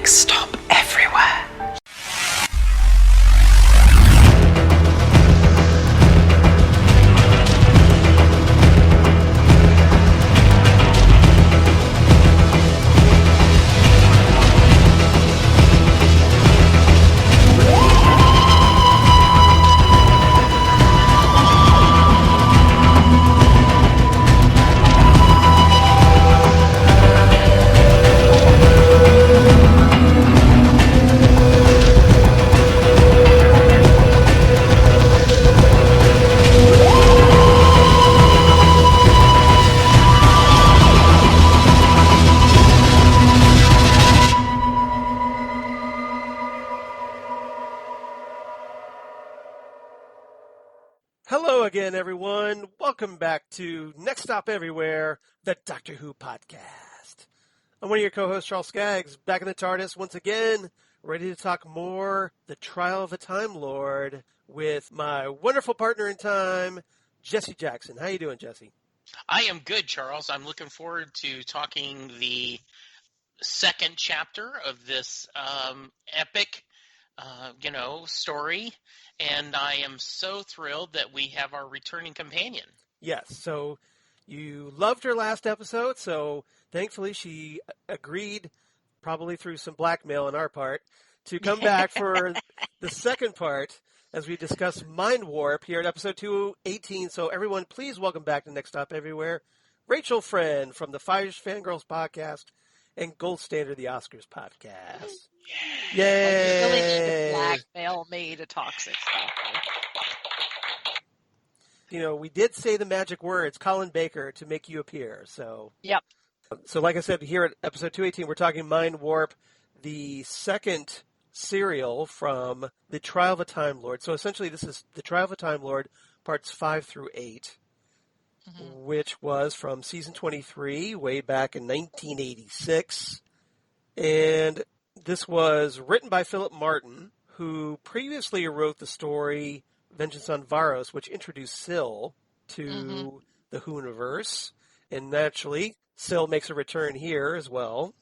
Next stop everywhere. Hello again, everyone. Welcome back to Next Stop Everywhere, the Doctor Who podcast. I'm one of your co-hosts, Charles Skaggs, back in the TARDIS once again, ready to talk more The Trial of a Time Lord with my wonderful partner in time, Jesse Jackson. How you doing, Jesse? I am good, Charles. I'm looking forward to talking the second chapter of this epic story, and I am so thrilled that we have our returning companion. Yes, so you loved her last episode, so thankfully she agreed, probably through some blackmail on our part, to come back for the second part as we discuss Mindwarp here at episode 218. So everyone, please welcome back to Next Stop Everywhere, Rachel Frend from the Fires Fangirls podcast and Gold Standard the Oscars podcast. Yay! You really need to blackmail me to talk stuff. You know, we did say the magic words, Colin Baker, to make you appear. So, Yep. So like I said, here at episode 218, we're talking Mindwarp, the second serial from The Trial of a Time Lord. So essentially, this is The Trial of a Time Lord, parts 5 through 8, which was from season 23, way back in 1986. And this was written by Philip Martin, who previously wrote the story Vengeance on Varos, which introduced Syl to the Who-universe. And naturally, Syl makes a return here as well.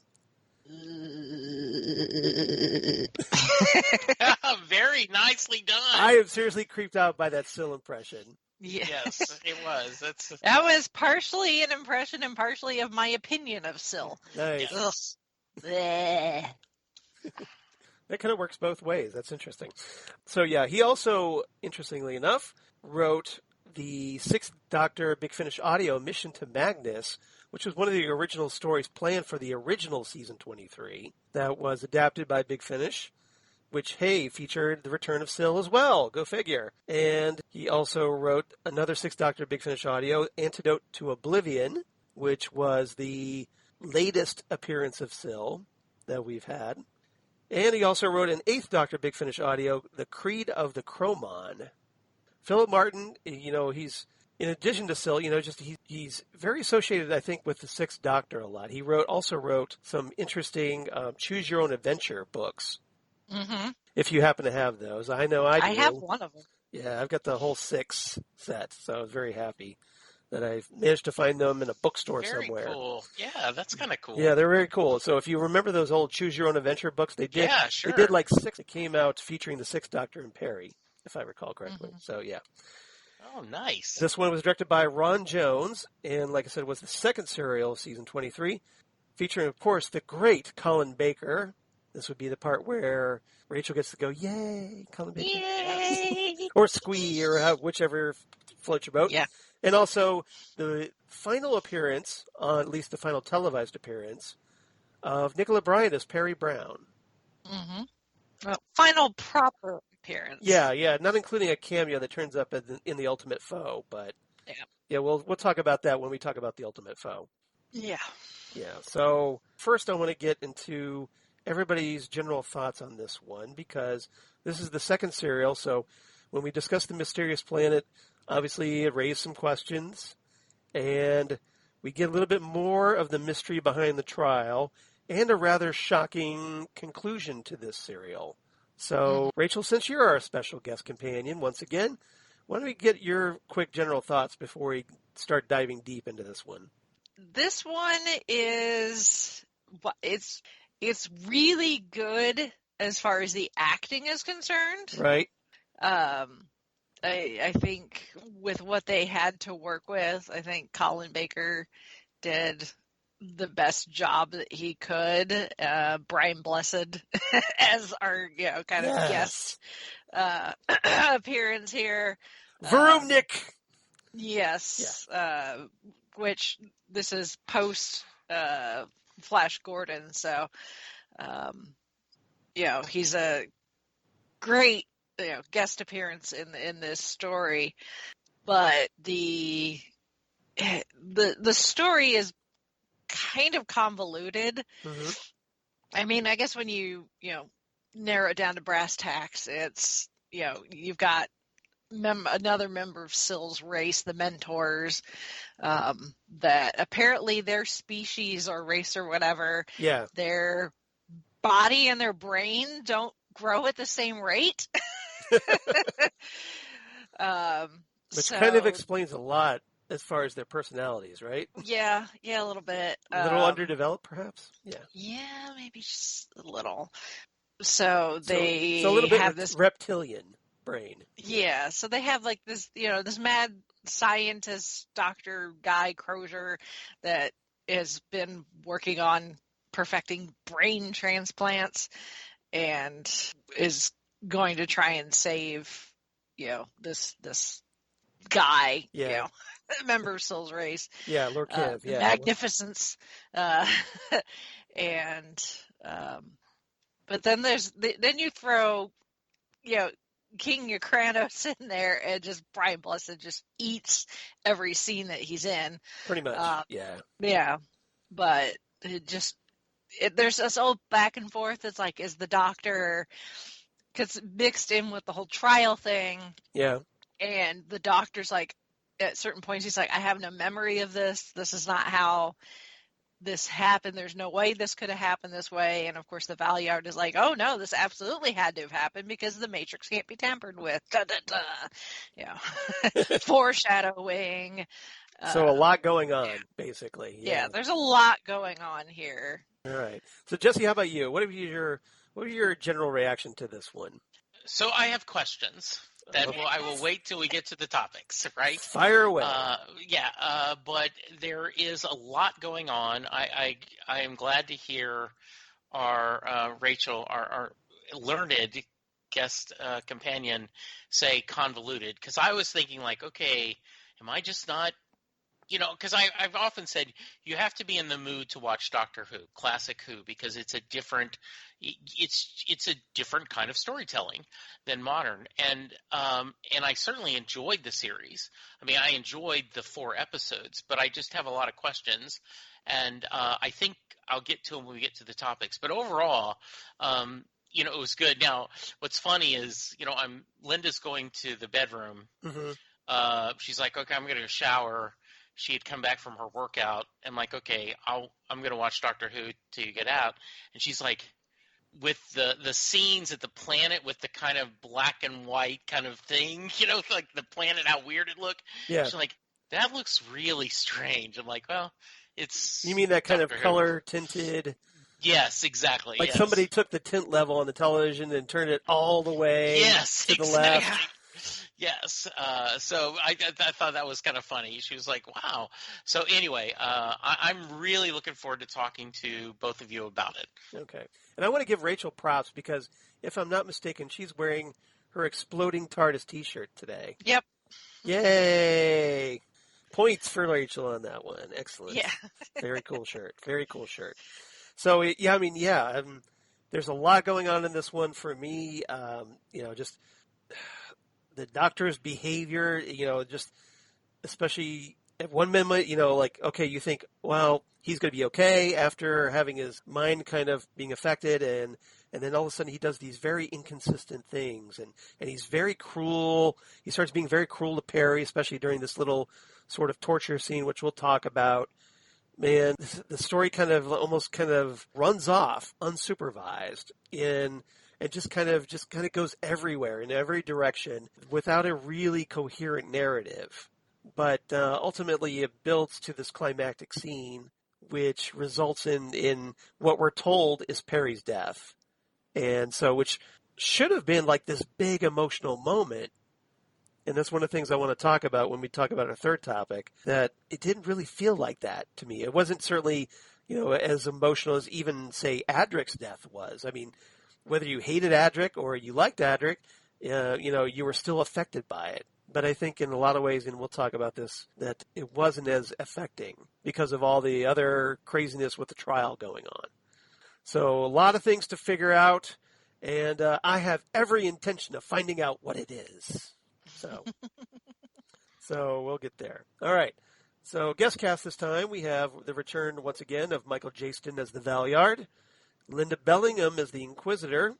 Very nicely done. I am seriously creeped out by that Syl impression. Yes, it was. That was partially an impression and partially of my opinion of Syl. Nice. Bleh. That kind of works both ways. That's interesting. So yeah, he also, interestingly enough, wrote the Sixth Doctor Big Finish audio Mission to Magnus, which was one of the original stories planned for the original season 23 that was adapted by Big Finish, which, hey, featured the return of Syl as well. Go figure. And he also wrote another Sixth Doctor Big Finish audio, Antidote to Oblivion, which was the latest appearance of Syl that we've had. And he also wrote an Eighth Doctor Big Finish audio, The Creed of the Chromon. Philip Martin, you know, he's, in addition to Syl, you know, he's very associated, I think, with the Sixth Doctor a lot. He also wrote some interesting Choose Your Own Adventure books. Mm-hmm. If you happen to have those. I know I do. I have one of them. Yeah, I've got the whole 6 set, so I was very happy that I managed to find them in a bookstore somewhere. Very cool. Yeah, that's kind of cool. Yeah, they're very cool. So if you remember those old Choose Your Own Adventure books, they did. Yeah, sure. They did like 6 that came out featuring the Sixth Doctor and Peri, if I recall correctly. So yeah. Oh, nice. This one was directed by Ron Jones, and like I said, was the second serial of season 23, featuring, of course, the great Colin Baker. This would be the part where Rachel gets to go, yay, Colin Baker. Yay! Or squee, or whichever floats your boat. Yeah. And also the final appearance, at least the final televised appearance, of Nicola Bryant as Peri Brown. Mm-hmm. Well, final proper appearance. Yeah, not including a cameo that turns up in the Ultimate Foe, but yeah, we'll talk about that when we talk about the Ultimate Foe. Yeah. Yeah. So first, I want to get into everybody's general thoughts on this one because this is the second serial. So when we discussed the Mysterious Planet, obviously it raised some questions, and we get a little bit more of the mystery behind the trial and a rather shocking conclusion to this serial. So, Rachel, since you're our special guest companion, once again, why don't we get your quick general thoughts before we start diving deep into this one? This one is, it's really good as far as the acting is concerned. Right. I think with what they had to work with, I think Colin Baker did the best job that he could. Brian Blessed as our, kind of guest appearance here. Varumnik. Yes. Which this is post Flash Gordon, so he's a great guest appearance in this story, but the story is kind of convoluted. Mm-hmm. I mean, I guess when you narrow it down to brass tacks, it's you've got another member of Syl's race, the Mentors, that apparently their species or race or whatever, their body and their brain don't grow at the same rate. Which kind of explains a lot as far as their personalities, right? Yeah, a little bit. A little underdeveloped, perhaps? Yeah, maybe just a little. So they a little bit have this reptilian brain. Yeah, so they have like this, this mad scientist, Dr. Guy Crozier, that has been working on perfecting brain transplants and is going to try and save, this guy, member of Syl's race. Yeah, Lord Kev, Magnificence. And, but then then you throw, King Yrcanos in there, and just Brian Blessed just eats every scene that he's in. Pretty much, Yeah, but there's this old back and forth. It's like, is the doctor, because mixed in with the whole trial thing. Yeah. And the doctor's like, at certain points, he's like, I have no memory of this. This is not how this happened. There's no way this could have happened this way. And of course the Valyard is like, oh no, this absolutely had to have happened because the Matrix can't be tampered with. Da, da, da. Yeah. Foreshadowing. So a lot going on, basically. Yeah, there's a lot going on here. All right. So Jesse, how about you? What are your general reaction to this one? So I have questions. I will wait till we get to the topics, right? Fire away. But there is a lot going on. I am glad to hear our Rachel, our learned guest companion, say convoluted, because I was thinking like, okay, am I just not? Because I've often said you have to be in the mood to watch Doctor Who, classic Who, because it's a different kind of storytelling than modern. And I certainly enjoyed the series. I mean, I enjoyed the 4 episodes, but I just have a lot of questions, and I think I'll get to them when we get to the topics. But overall, it was good. Now, what's funny is, Linda's going to the bedroom. Mm-hmm. She's like, okay, I'm going to shower. She had come back from her workout, and like, okay, I'm going to watch Doctor Who till you get out. And she's like, with the scenes at the planet with the kind of black and white kind of thing, like the planet, how weird it looked. Yeah. She's like, that looks really strange. I'm like, well, it's. You mean that kind Doctor of Who. color tinted? Yes, exactly. Like somebody took the tint level on the television and turned it all the way to the left. Yes. So I thought that was kind of funny. She was like, wow. So anyway, I'm really looking forward to talking to both of you about it. Okay. And I want to give Rachel props because, if I'm not mistaken, she's wearing her Exploding TARDIS t-shirt today. Yep. Yay! Points for Rachel on that one. Excellent. Yeah. Very cool shirt. Very cool shirt. So, there's a lot going on in this one for me. Just the Doctor's behavior, just especially at one moment, okay, you think, well, he's going to be okay after having his mind kind of being affected, and then all of a sudden he does these very inconsistent things, and he's very cruel. He starts being very cruel to Peri, especially during this little sort of torture scene, which we'll talk about. Man, the story kind of runs off unsupervised and just kind of goes everywhere in every direction without a really coherent narrative. But ultimately, it builds to this climactic scene which results in what we're told is Peri's death. And so, which should have been like this big emotional moment. And that's one of the things I want to talk about when we talk about our third topic, that it didn't really feel like that to me. It wasn't certainly, as emotional as even, say, Adric's death was. I mean, whether you hated Adric or you liked Adric, you were still affected by it. But I think in a lot of ways, and we'll talk about this, that it wasn't as affecting because of all the other craziness with the trial going on. So a lot of things to figure out, and I have every intention of finding out what it is. So we'll get there. All right. So guest cast this time, we have the return once again of Michael Jaston as the Valeyard, Linda Bellingham as the Inquisitor,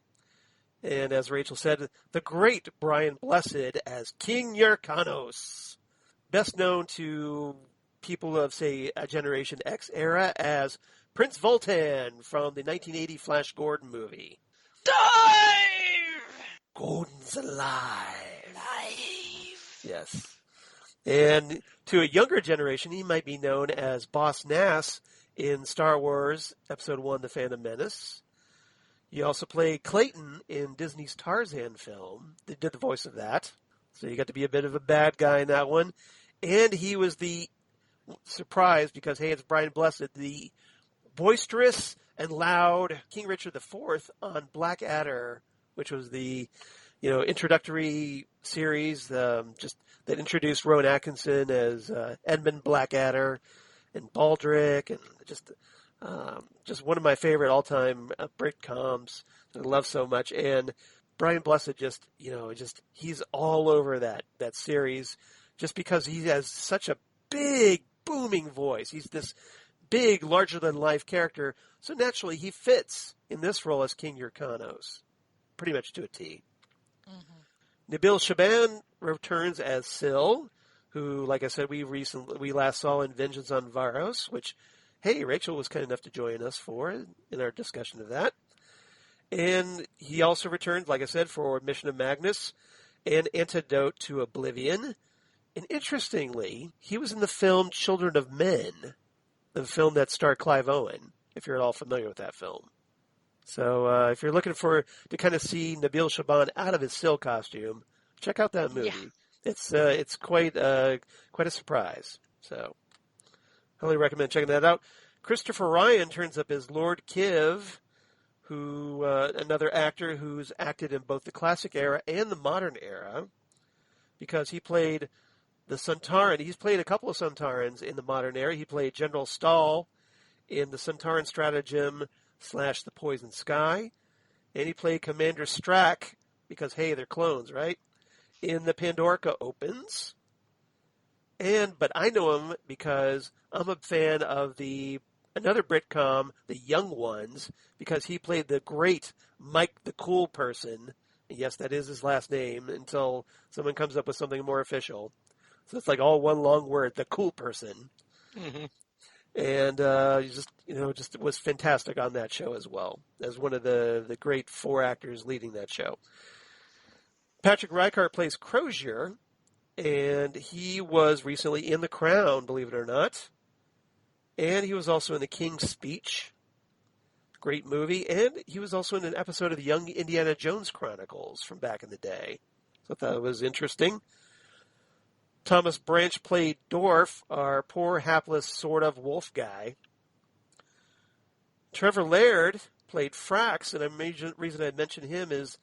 and as Rachel said, the great Brian Blessed as King Yrcanos, best known to people of, say, a Generation X era as Prince Voltan from the 1980 Flash Gordon movie. Dive! Gordon's alive. Yes. And to a younger generation, he might be known as Boss Nass in Star Wars Episode 1, The Phantom Menace. He also played Clayton in Disney's Tarzan film. They did the voice of that. So you got to be a bit of a bad guy in that one. And he was the surprise because, hey, it's Brian Blessed, the boisterous and loud King Richard IV on Blackadder, which was the introductory series just that introduced Rowan Atkinson as Edmund Blackadder and Baldric, and just one of my favorite all-time Britcoms that I love so much. And Brian Blessed he's all over that series just because he has such a big, booming voice. He's this big, larger-than-life character, so naturally he fits in this role as King Yrcanos, pretty much to a T. Mm-hmm. Nabil Shaban returns as Syl, who, like I said, we last saw in Vengeance on Varos, which, hey, Rachel was kind enough to join us for in our discussion of that. And he also returned, like I said, for Mission of Magnus and Antidote to Oblivion. And interestingly, he was in the film Children of Men, the film that starred Clive Owen, if you're at all familiar with that film. So if you're looking to kind of see Nabil Shaban out of his Syl costume, check out that movie. Yeah. It's quite a surprise. So highly recommend checking that out. Christopher Ryan turns up as Lord Kiv, who another actor who's acted in both the classic era and the modern era, because he played the Sontaran. He's played a couple of Sontarans in the modern era. He played General Stahl in the Sontaran Stratagem / The Poison Sky. And he played Commander Strack, because, hey, they're clones, right? In the Pandorica Opens. But I know him because I'm a fan of another Britcom, The Young Ones, because he played the great Mike the Cool Person. And yes, that is his last name until someone comes up with something more official. So it's like all one long word, the Cool Person. Mm-hmm. And he just was fantastic on that show as well, as one of the great four actors leading that show. Patrick Reichart plays Crozier, and he was recently in The Crown, believe it or not. And he was also in The King's Speech, great movie, and he was also in an episode of the Young Indiana Jones Chronicles from back in the day. So I thought it was interesting. Thomas Branch played Dorf, our poor, hapless, sort of wolf guy. Trevor Laird played Frax, and the major reason I mentioned him is,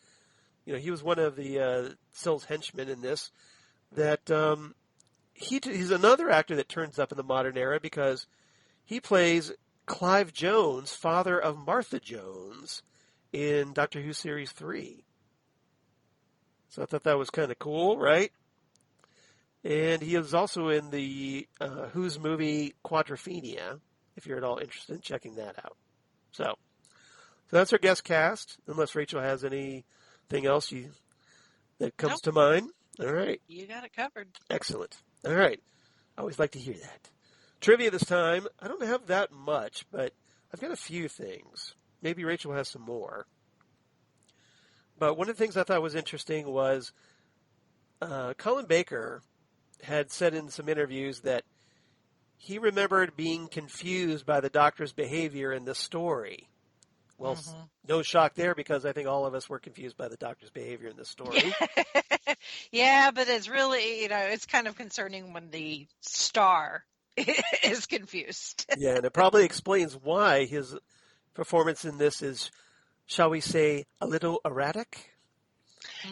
he was one of the Syl's henchmen in this. That he's another actor that turns up in the modern era because he plays Clive Jones, father of Martha Jones, in Doctor Who Series 3. So I thought that was kind of cool, right? And he is also in the Who's movie Quadrophenia, if you're at all interested in checking that out. So that's our guest cast, unless Rachel has anything else that comes to mind. All right. You got it covered. Excellent. All right. I always like to hear that. Trivia this time. I don't have that much, but I've got a few things. Maybe Rachel has some more. But one of the things I thought was interesting was Colin Baker had said in some interviews that he remembered being confused by the doctor's behavior in this story. Well, no shock there, because I think all of us were confused by the doctor's behavior in this story. Yeah, but it's really, it's kind of concerning when the star is confused. Yeah, and it probably explains why his performance in this is, shall we say, a little erratic?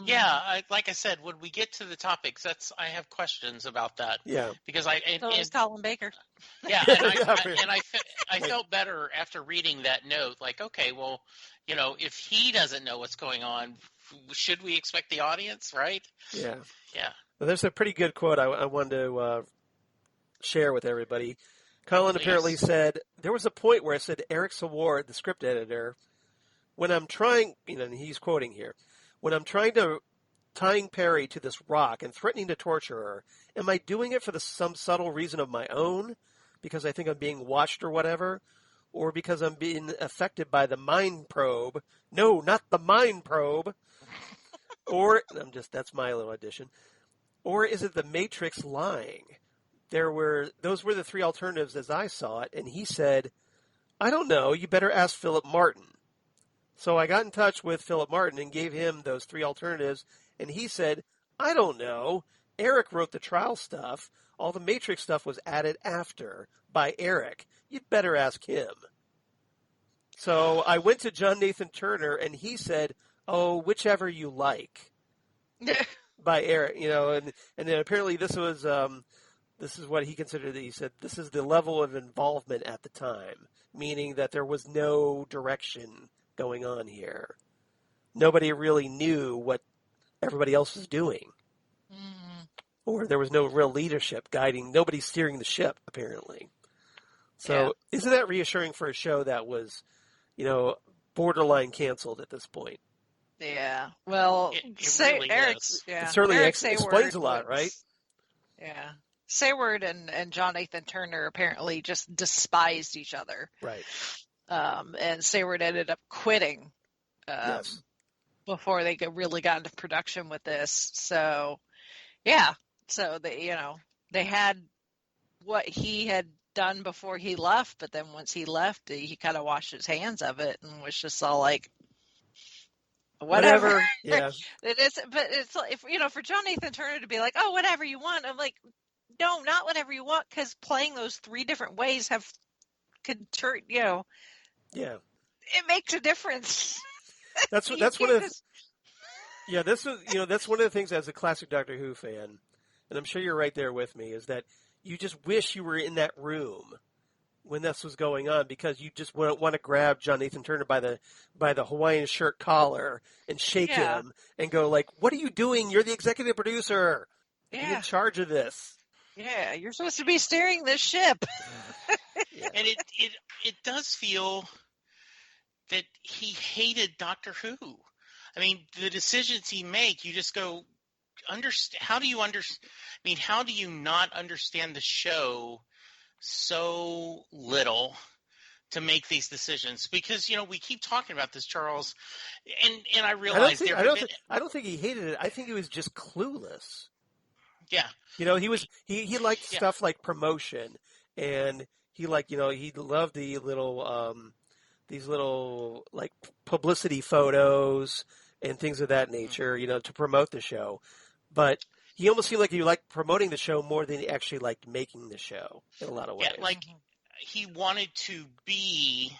Yeah, like I said, when we get to the topics, I have questions about that. Yeah, because So is Colin Baker. Yeah, and I felt better after reading that note. Like, okay, well, if he doesn't know what's going on, should we expect the audience, right? Yeah. Yeah. Well, there's a pretty good quote I wanted to share with everybody. Colin apparently said, there was a point where I said, Eric Saward, the script editor, when I'm trying, and he's quoting here, when I'm tying Peri to this rock and threatening to torture her, am I doing it for some subtle reason of my own? Because I think I'm being watched or whatever? Or because I'm being affected by the mind probe? No, not the mind probe. Or, that's my little addition. Or is it the Matrix lying? Those were the three alternatives as I saw it, and he said, I don't know, you better ask Philip Martin. So I got in touch with Philip Martin and gave him those three alternatives, and he said, I don't know. Eric wrote the trial stuff. All the Matrix stuff was added after by Eric. You'd better ask him. So I went to John Nathan Turner, and he said, oh, whichever you like, by Eric. And then apparently this was this is what he considered. He said this is the level of involvement at the time, meaning that there was no direction going on here. Nobody really knew what everybody else was doing. Or there was no real leadership guiding. Nobody steering the ship, apparently. So isn't that reassuring for a show that was, borderline canceled at this point? Yeah. Well, it really is. It certainly explains a lot, right? Yeah. Sayward and John Nathan Turner apparently just despised each other. Right. And Sayward ended up quitting before they really got into production with this. So, yeah. So they had what he had done before he left, but then once he left, he kind of washed his hands of it and was just all like, whatever. Yeah. It is, but it's like, for John Nathan Turner to be like, oh, whatever you want. I'm like, no, not whatever you want, because playing those three different ways Yeah. It makes a difference. That's one of the. Yeah, that's one of the things as a classic Doctor Who fan, and I'm sure you're right there with me, is that you just wish you were in that room when this was going on, because you just want to grab John Nathan Turner by the Hawaiian shirt collar and shake him and go like, "What are you doing? You're the executive producer. Be in charge of this." Yeah, you're supposed to be steering this ship. And it does feel that he hated Doctor Who. I mean, the decisions he make, you just go, how do you not understand the show so little to make these decisions? Because, we keep talking about this, Charles, and I realize I don't think he hated it. I think he was just clueless. Yeah. He liked stuff like promotion, and he loved the little, these little like publicity photos and things of that nature, to promote the show. But he almost seemed like he liked promoting the show more than he actually liked making the show in a lot of ways. Yeah, like he wanted to be.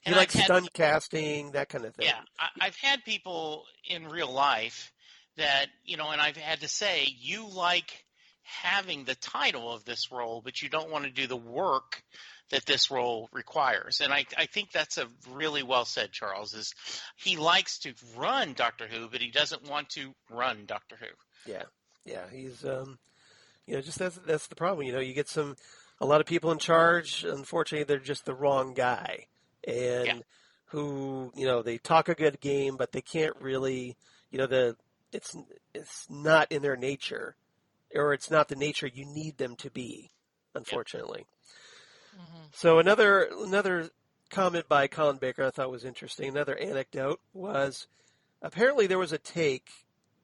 He liked stunt casting, that kind of thing. Yeah, I've had people in real life that, and I've had to say, you like having the title of this role, but you don't want to do the work that this role requires. And I think that's a really well said, Charles, is he likes to run Doctor Who, but he doesn't want to run Doctor Who. Yeah. Yeah. He's, just that's the problem. You get a lot of people in charge. Unfortunately, they're just the wrong guy, and who, they talk a good game, but they can't really, it's not in their nature, or it's not the nature you need them to be, unfortunately. Yep. Mm-hmm. So another comment by Colin Baker I thought was interesting. Another anecdote was apparently there was a take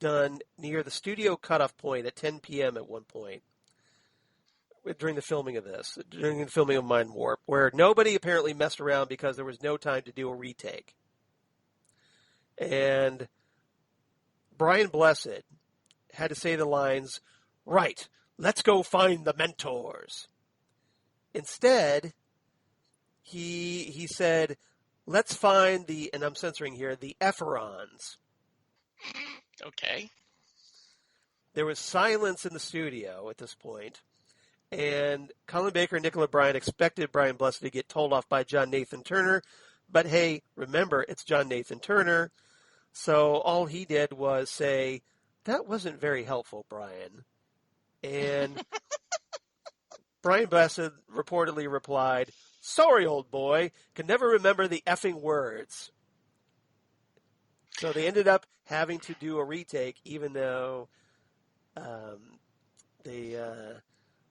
done near the studio cutoff point at 10 p.m. at one point during the filming of this, during the filming of Mindwarp, where nobody apparently messed around because there was no time to do a retake. And Brian Blessed had to say the lines, "Right, let's go find the mentors." Instead, he said, "Let's find the," and I'm censoring here, "the Efferons." Okay. There was silence in the studio at this point, and Colin Baker and Nicola Bryant expected Brian Blessed to get told off by John Nathan Turner, but hey, remember, it's John Nathan Turner, so all he did was say, "That wasn't very helpful, Brian." And Brian Blessed reportedly replied, "Sorry, old boy, can never remember the effing words." So they ended up having to do a retake, even though they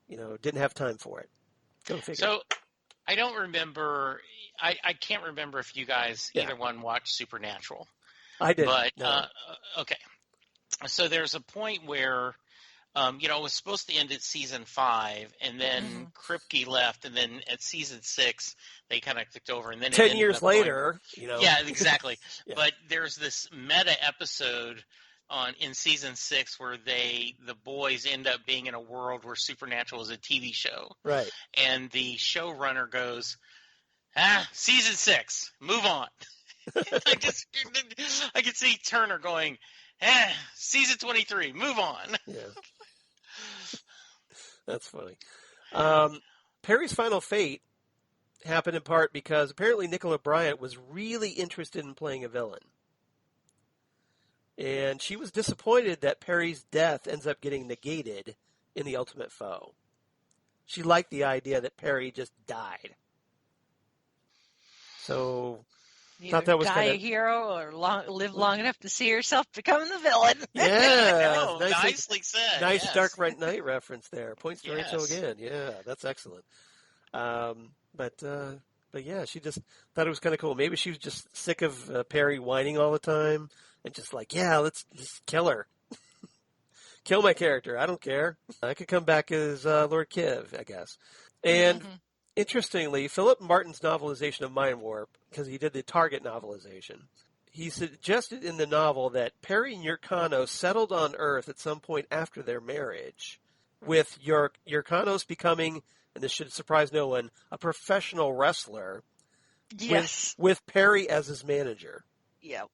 didn't have time for it. Go figure. So I don't remember. I can't remember if you guys either one watched Supernatural. I did. But no. okay. So there's a point where it was supposed to end at season 5, and then Kripke left, and then at season 6 they kind of clicked over, and then 10 years later, Yeah, exactly. Yeah. But there's this meta episode in season 6 where the boys end up being in a world where Supernatural is a TV show, right? And the showrunner goes, season 6, move on. I could see Turner going, season 23, move on. Yeah. That's funny. Peri's final fate happened in part because apparently Nicola Bryant was really interested in playing a villain. And she was disappointed that Peri's death ends up getting negated in The Ultimate Foe. She liked the idea that Peri just died. So thought that was die kind of a hero or live long enough to see yourself become the villain. Yeah, nicely said. Nice yes. Dark Knight reference there. Points to Yes. Rachel again. Yeah, that's excellent. But yeah, she just thought it was kind of cool. Maybe she was just sick of Peri whining all the time and just like, yeah, let's just kill her. Kill my character. I don't care. I could come back as Lord Kiv, I guess. And interestingly, Philip Martin's novelization of Mindwarp, because he did the Target novelization, he suggested in the novel that Peri and Yrcanos settled on Earth at some point after their marriage, with Yrcanos becoming, and this should surprise no one, a professional wrestler. Yes. With Peri as his manager. Yep.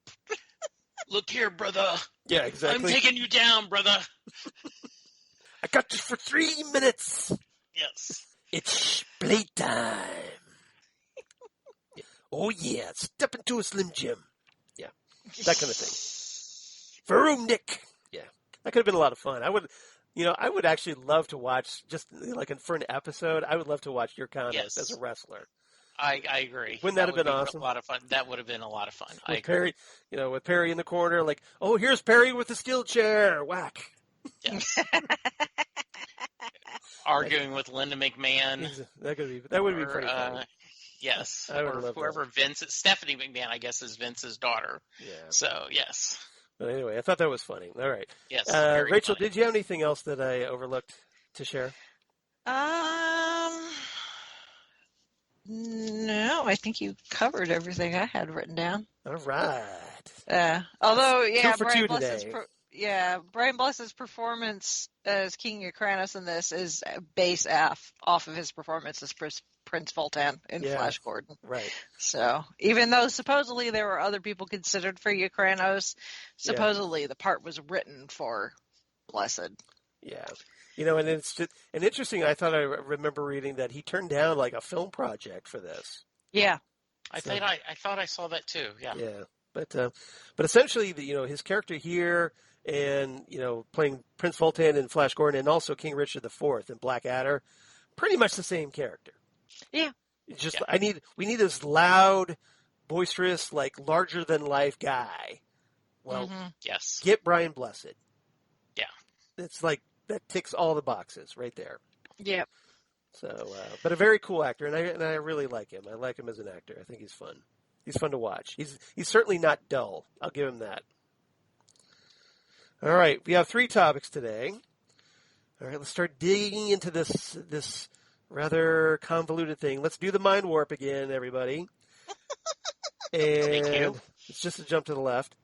Look here, brother. Yeah, exactly. I'm taking you down, brother. I got you for 3 minutes. Yes. It's playtime. Oh, yeah. Step into a Slim Jim. Yeah. That kind of thing. For room, Nick. Yeah. That could have been a lot of fun. I would actually love to watch, just like for an episode, I would love to watch Yrcanos as a wrestler. I agree. Wouldn't that have been awesome? A lot of fun. That would have been a lot of fun. With Peri, with Peri in the corner, like, oh, here's Peri with the steel chair. Whack. Yes. Arguing with Linda McMahon. That would be pretty funny. Yes. I would or love whoever that. Stephanie McMahon, I guess, is Vince's daughter. Yeah. So, yes. But anyway, I thought that was funny. All right. Yes. Rachel, funny. did you have anything else that I overlooked to share? No, I think you covered everything I had written down. All right. Although, yeah, Two for two today. Brian Bless's performance as King Yrcanos in this is base F off of his performance as Prince Voltan in Flash Gordon. Right. So, even though supposedly there were other people considered for Yrcanos, supposedly the part was written for Blessed. Yeah. And it's just, and interesting, I remember reading that he turned down like a film project for this. Yeah. I thought I saw that too. Yeah. Yeah. But essentially, his character here and, playing Prince Voltan in Flash Gordon and also King Richard IV in Blackadder, pretty much the same character. Yeah. It's just, we need this loud, boisterous, like larger than life guy. Well, yes. Get Brian Blessed. Yeah. It's like, that ticks all the boxes right there. Yep. So, but a very cool actor, and I really like him. I like him as an actor. I think he's fun. He's fun to watch. He's certainly not dull. I'll give him that. All right, we have 3 topics today. All right, let's start digging into this rather convoluted thing. Let's do the mind warp again, everybody. Thank you. And it's just a jump to the left.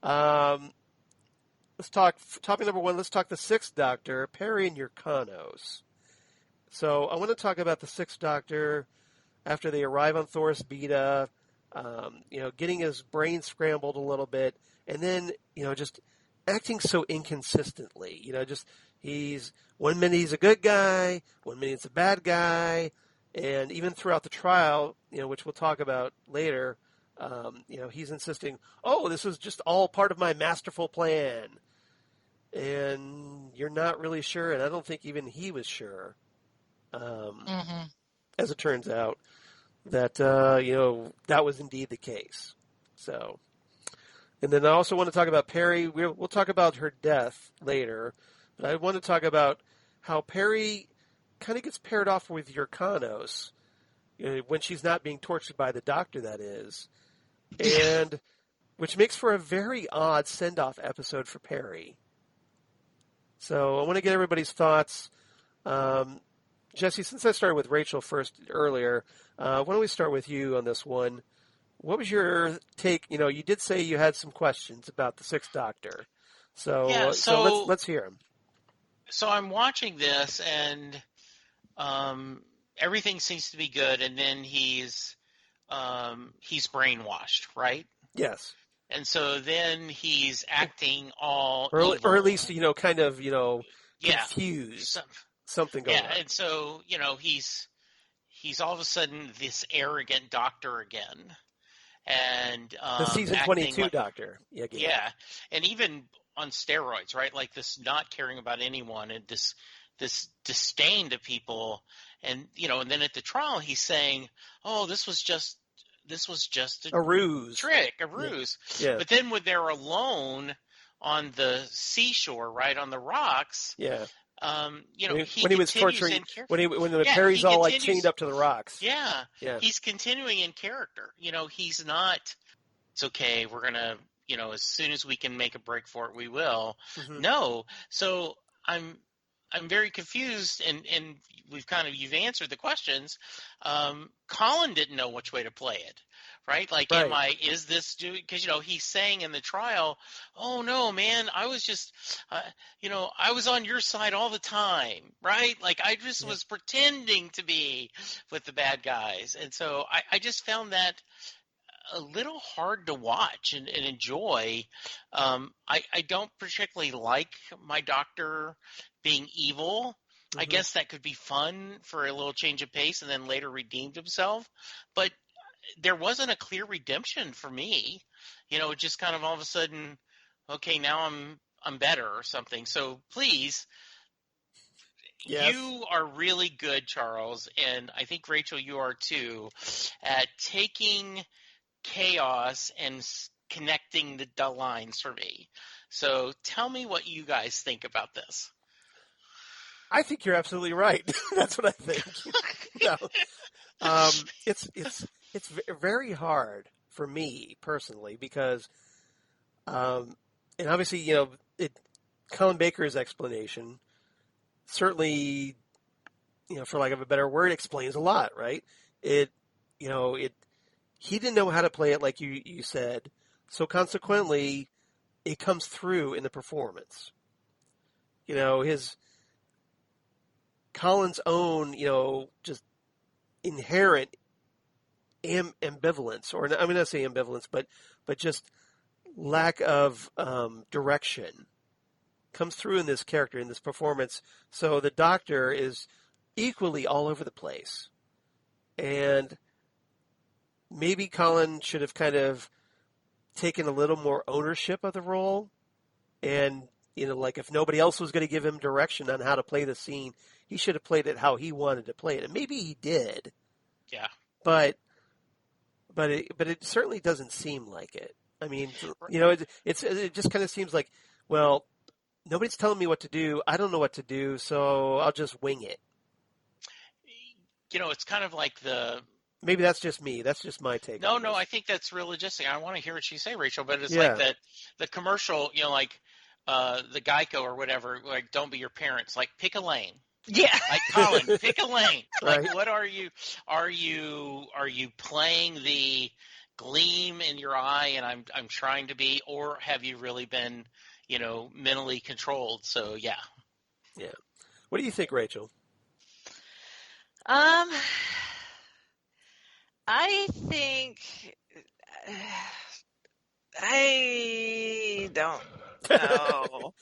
Let's talk topic number 1. Let's talk the Sixth Doctor, Peri and Yrcanos. So I want to talk about the Sixth Doctor after they arrive on Thoris Beta, getting his brain scrambled a little bit, and then, just acting so inconsistently. He's 1 minute he's a good guy, 1 minute he's a bad guy, and even throughout the trial, which we'll talk about later, he's insisting, oh, this was just all part of my masterful plan. And you're not really sure, and I don't think even he was sure, as it turns out, that, that was indeed the case. So, and then I also want to talk about Peri. We'll talk about her death later, but I want to talk about how Peri kind of gets paired off with Yrcanos when she's not being tortured by the Doctor, that is. And which makes for a very odd send-off episode for Peri. So I want to get everybody's thoughts. Jesse, since I started with Rachel first earlier, why don't we start with you on this one? What was your take? You did say you had some questions about the Sixth Doctor. So let's hear them. So I'm watching this, and everything seems to be good, and then he's brainwashed, right? Yes. And so then he's acting all or evil. at least, confused. Something going on. Yeah, and so, he's all of a sudden this arrogant doctor again. And the season 22 doctor. Yeah. And even on steroids, right? Like this not caring about anyone and this disdain to people. And, and then at the trial he's saying, oh, this was just a ruse. Trick, a ruse. Yeah. But then when they're alone on the seashore, right, on the rocks, yeah. when he was torturing, when Peri's all like chained up to the rocks. Yeah. He's continuing in character. He's not, it's okay, we're going to, as soon as we can make a break for it, we will. Mm-hmm. No. So I'm very confused, and you've answered the questions. Colin didn't know which way to play it, right? Like, right. Is this doing, because, he's saying in the trial, oh no, man, I was just, I was on your side all the time, right? Like I just was pretending to be with the bad guys. And so I just found that a little hard to watch and enjoy. I don't particularly like my doctor being evil. Mm-hmm. I guess that could be fun for a little change of pace, and then later redeemed himself. But there wasn't a clear redemption for me. Just kind of all of a sudden, okay, now I'm better or something. So please, you are really good, Charles, and I think Rachel, you are too, at taking chaos and connecting the lines for me. So tell me what you guys think about this. I think you're absolutely right. That's what I think. It's very hard for me personally because, and obviously, Colin Baker's explanation certainly, for lack of a better word, explains a lot, right? He didn't know how to play it like you said, so consequently, it comes through in the performance. Colin's own, just inherent ambivalence, or I'm going to say ambivalence, but just lack of direction comes through in this character, in this performance. So the Doctor is equally all over the place. And maybe Colin should have kind of taken a little more ownership of the role. And, like if nobody else was going to give him direction on how to play the scene, he should have played it how he wanted to play it. And maybe he did. Yeah. But it certainly doesn't seem like it. I mean, it just kind of seems like, well, nobody's telling me what to do. I don't know what to do, so I'll just wing it. It's kind of like maybe that's just me. That's just my take. No, I think that's realistic. I want to hear what you say, Rachel, but it's like that the commercial, like the Geico or whatever, like, don't be your parents. Like, pick a lane. Yeah. Like, Colin, pick a lane. Like, Right. what are you? Are you playing the gleam in your eye, and I'm trying to be, or have you really been, mentally controlled? So yeah. Yeah. What do you think, Rachel? I think I don't know.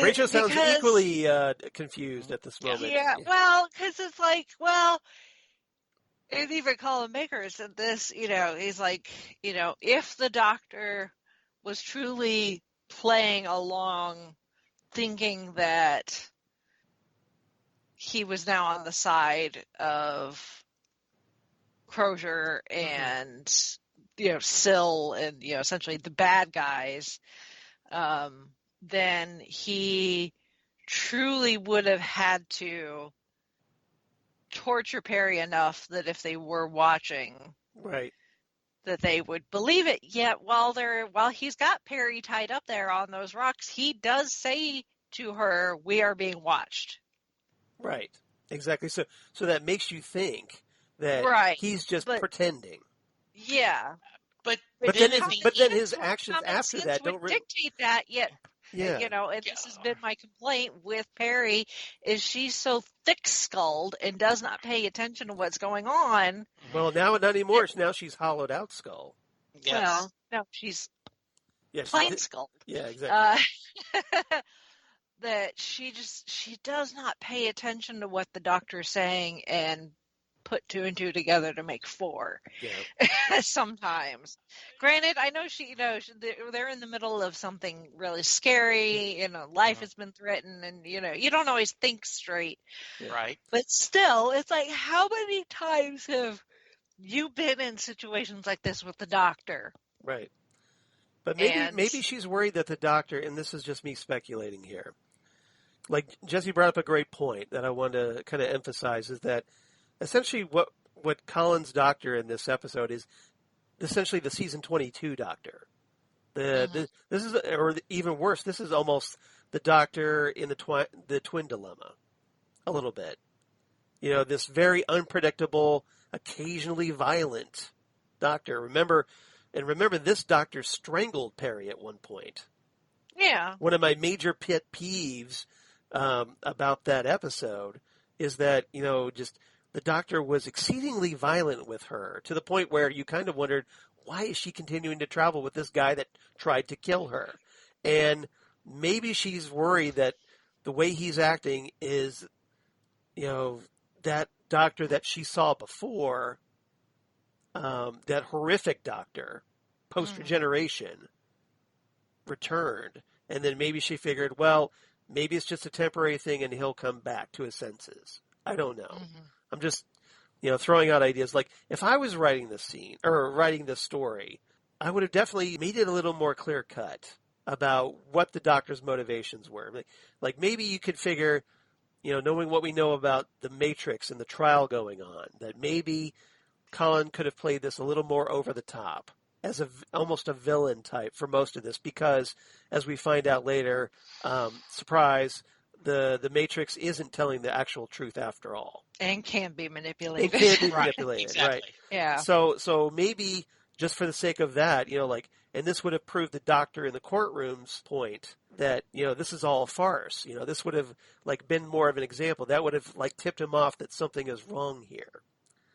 Rachel sounds because, equally confused at this moment. yeah, well, because it's like, well, and even Colin Baker said this, he's like, if the doctor was truly playing along, thinking that he was now on the side of Crozier and, Syl and, essentially the bad guys, then he truly would have had to torture Peri enough that if they were watching, Right. that they would believe it. Yet while he's got Peri tied up there on those rocks, he does say to her, "We are being watched." Right. Exactly. So that makes you think that Right. he's just But- pretending. Yeah. But then then his actions after that don't really dictate that. Yet, Yeah. and this has been my complaint with Peri, is she's so thick-skulled and does not pay attention to what's going on. Well, now not anymore. Now she's hollowed out skull. Yes. Well, no, she's Yes. plain-skulled. Yeah. Exactly. That she does not pay attention to what the doctor's saying and put two and two together to make four. Yeah. Sometimes. Granted, I know they're in the middle of something really scary, life has been threatened, and, you don't always think straight. Yeah. Right. But still, it's like, how many times have you been in situations like this with the doctor? Right. But maybe she's worried that the doctor, and this is just me speculating here, like Jesse brought up a great point that I want to kind of emphasize, is that essentially what Colin's doctor in this episode is essentially the season 22 doctor. This is, or even worse, this is almost the doctor in the twin dilemma, a little bit. This very unpredictable, occasionally violent doctor. Remember, this doctor strangled Peri at one point. Yeah. One of my major pet peeves about that episode is that, just the doctor was exceedingly violent with her, to the point where you kind of wondered, why is she continuing to travel with this guy that tried to kill her? And maybe she's worried that the way he's acting is, that doctor that she saw before, that horrific doctor, post-regeneration, returned. And then maybe she figured, well, maybe it's just a temporary thing and he'll come back to his senses. I don't know. I'm just, throwing out ideas. Like, if I was writing this scene, or writing this story, I would have definitely made it a little more clear-cut about what the doctor's motivations were. Like maybe you could figure, knowing what we know about the Matrix and the trial going on, that maybe Colin could have played this a little more over the top, as almost a villain type for most of this, because as we find out later, surprise, the Matrix isn't telling the actual truth after all. And can be manipulated. It can be Right, manipulated, exactly. right? Yeah. So maybe just for the sake of that, and this would have proved the doctor in the courtroom's point that, this is all a farce. This would have been more of an example. That would have tipped him off that something is wrong here.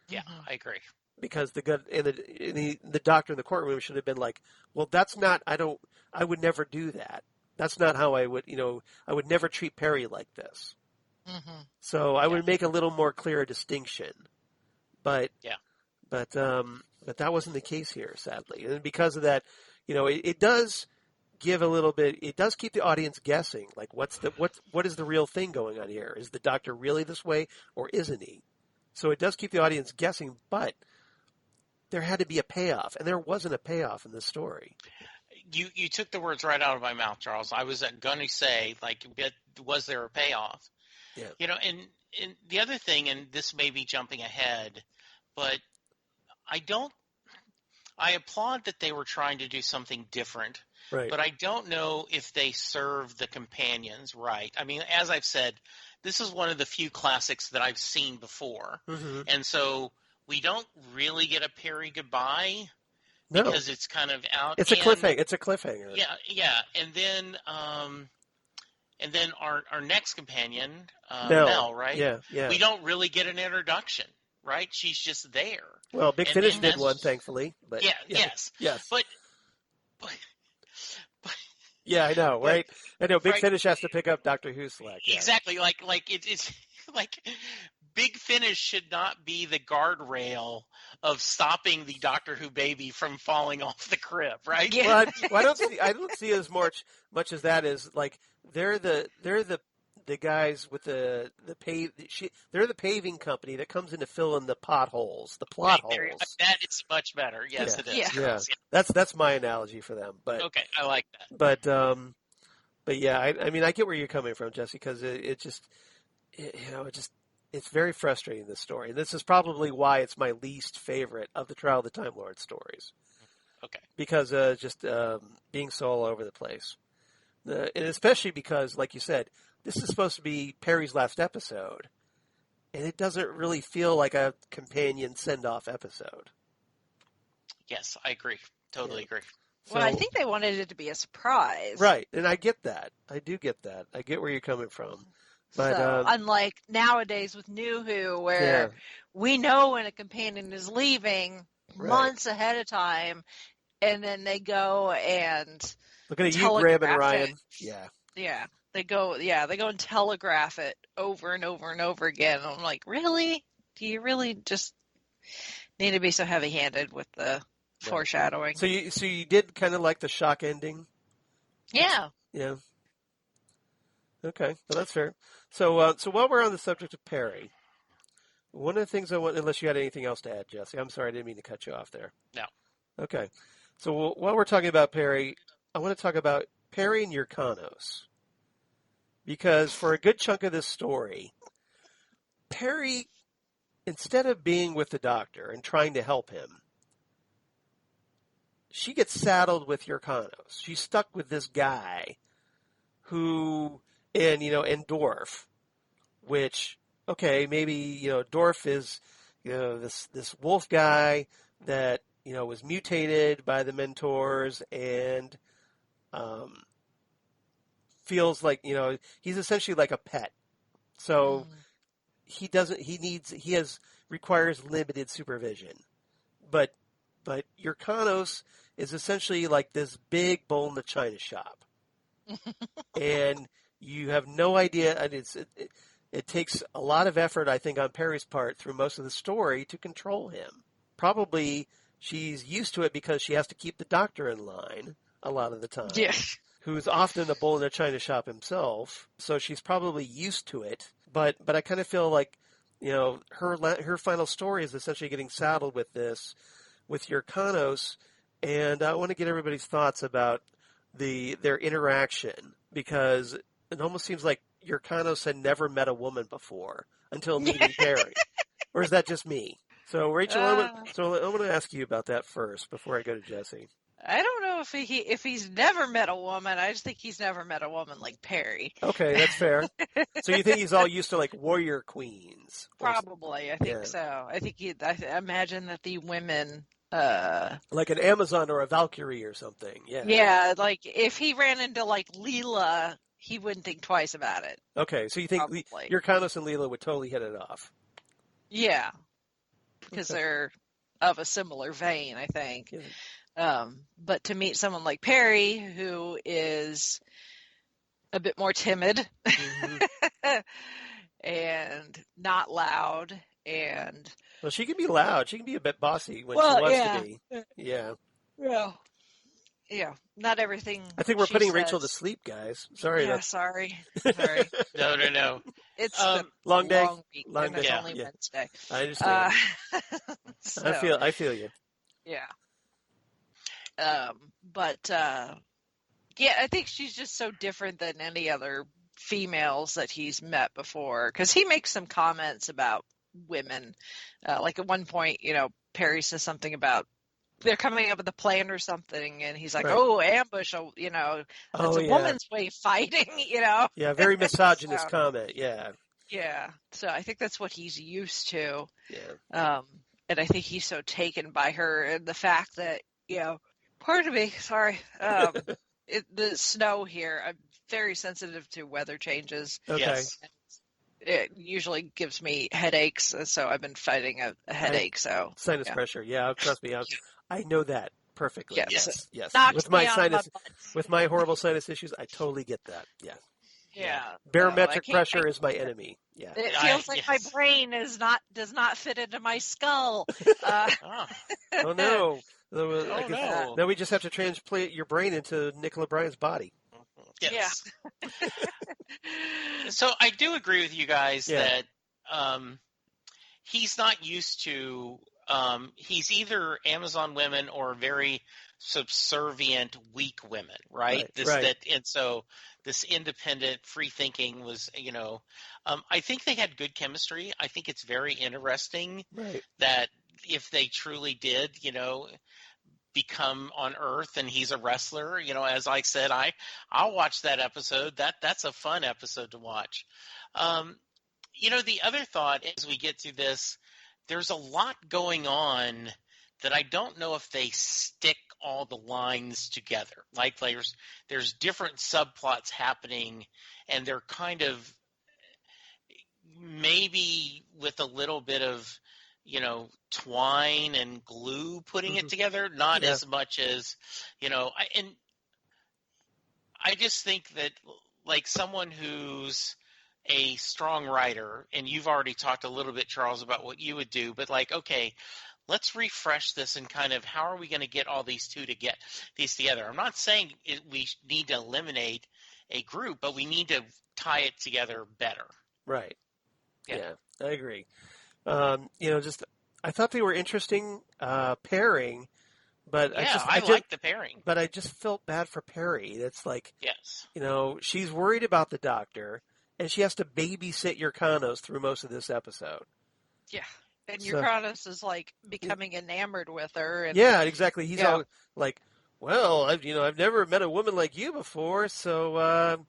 Yeah, I agree. Because the doctor in the courtroom should have been like, well, that's not, I would never do that. That's not how I would, I would never treat Peri like this. So I would make a little more clear distinction. But that wasn't the case here, sadly. And because of that, it does give a little bit, it does keep the audience guessing. Like, what is the real thing going on here? Is the doctor really this way, or isn't he? So it does keep the audience guessing, but there had to be a payoff, and there wasn't a payoff in this story. You took the words right out of my mouth, Charles. I was going to say, was there a payoff? Yeah. And the other thing, and this may be jumping ahead, but I applaud that they were trying to do something different Right. but I don't know if they serve the companions right. I mean, as I've said, this is one of the few classics that I've seen before, and so we don't really get a Peri goodbye No. because it's kind of out. It's a cliffhanger. It's a cliffhanger. Yeah, and then our next companion, Mel. Mel, right? Yeah. We don't really get an introduction, right? She's just there. Well, Big And- Finish and did that's- one, thankfully. But Yes. Yes. But Yeah, I know, right? I know. Big Right. Finish has to pick up Doctor Who slack. Yeah. exactly, like it's like Big Finish should not be the guardrail of stopping the Doctor Who baby from falling off the crib, right? Yeah. Well, I don't see as much as that as like they're the guys with they're the paving company that comes in to fill in the potholes, the plot There- holes. that is much better. Yes, Yeah. it is. Yeah. Charles. That's my analogy for them. But Okay, I like that. but yeah, I mean I get where you're coming from, Jesse, because it's very frustrating, this story. And this is probably why it's my least favorite of the Trial of the Time Lord stories. Okay. Because just being so all over the place. And especially because, like you said, this is supposed to be Peri's last episode. And it doesn't really feel like a companion send-off episode. Yes, I agree. Totally agree. So, Well, I think they wanted it to be a surprise. right, and I get that. I do get that. I get where you're coming from. But So, unlike nowadays with New Who, where we know when a companion is leaving Right. months ahead of time, and then they go and looking at you, Graham and telegraph Ryan. it. They go and telegraph it over and over and over again. And I'm like, really? Do you really just need to be so heavy-handed with the foreshadowing? So you did kind of like the shock ending? Yeah. Yeah. Okay, well, that's fair. So while we're on the subject of Peri, one of the things I want, unless you had anything else to add, Jesse, I'm sorry, I didn't mean to cut you off there. No. Okay. So while we're talking about Peri, I want to talk about Peri and Yrcanos. Because for a good chunk of this story, Peri, instead of being with the Doctor and trying to help him, she gets saddled with Yrcanos. She's stuck with this guy who, and Dorf, which, okay, maybe, Dorf is, this wolf guy that, was mutated by the mentors and, feels like, he's essentially like a pet. So requires limited supervision. But Yrcanos is essentially like this big bull in the china shop. And you have no idea, and it takes a lot of effort, I think, on Peri's part through most of the story to control him. Probably she's used to it because she has to keep the Doctor in line a lot of the time. Yeah. Who's often a bull in a china shop himself, so she's probably used to it. But I kind of feel like, her final story is essentially getting saddled with Yrcanos, and I want to get everybody's thoughts about their interaction, because it almost seems like Yrcanos had never met a woman before until meeting Peri. Or is that just me? So Rachel, I'm going to ask you about that first before I go to Jesse. I don't know if he's never met a woman. I just think he's never met a woman like Peri. Okay, that's fair. So you think he's all used to like warrior queens? Probably, I think so. I think I imagine that the women, like an Amazon or a Valkyrie or something. Yeah. Yeah, like if he ran into like Leela, he wouldn't think twice about it. Okay, so you think Yrcanos and Leela would totally hit it off? Yeah, because they're of a similar vein, I think. Yeah. But to meet someone like Peri, who is a bit more timid and not loud, and well, she can be loud. She can be a bit bossy when she wants to be. Yeah. Yeah. Not everything. I think we're putting says. Rachel to sleep, guys. Sorry. Yeah, sorry. No. It's the long day. Week, long and day. it's only Wednesday. I understand. So, I feel you. Yeah. I think she's just so different than any other females that he's met before, because he makes some comments about women. Like at one point, Peri says something about they're coming up with a plan or something, and he's like, Right. "Oh, ambush! You know, that's Oh, a yeah. woman's way of fighting." You know. Yeah, very misogynist So, comment. Yeah. yeah. So I think that's what he's used to. Yeah. And I think he's so taken by her and the fact that, pardon me, sorry, the snow here. I'm very sensitive to weather changes. Okay. Yes. It usually gives me headaches, so I've been fighting a headache. Sinus pressure. Yeah, trust me. I know that perfectly. Yes. Yes. Knocks With my me on sinus, my butt. with my horrible sinus issues, I totally get that. Yeah. Yeah. Barometric So pressure is my enemy. Yeah. It feels like my Yes. brain does not fit into my skull. Oh, Oh no. oh no. Now we just have to transplant your brain into Nicola Bryant's body. Yes. So I do agree with you guys that he's not used to. He's either Amazon women or very subservient, weak women, right? And so this independent, free thinking was, I think they had good chemistry. I think it's very interesting that if they truly did, become on Earth and he's a wrestler, as I said, I'll watch that episode. That's a fun episode to watch. The other thought as we get through this, there's a lot going on that I don't know if they stick all the lines together. Like there's different subplots happening, and they're kind of maybe with a little bit of twine and glue putting it together, not as much as I just think that like someone who's a strong writer, and you've already talked a little bit, Charles, about what you would do, but like, okay, let's refresh this and kind of how are we going to get all these two to get these together? I'm not saying we need to eliminate a group, but we need to tie it together better. Right. Yeah, I agree. I thought they were interesting pairing, but I like the pairing. But I just felt bad for Peri. It's like, yes, she's worried about the doctor, and she has to babysit Yrcanos through most of this episode. Yeah. And Yrcanos is like becoming enamored with her. And, yeah, exactly. He's all like, "Well, I've never met a woman like you before, so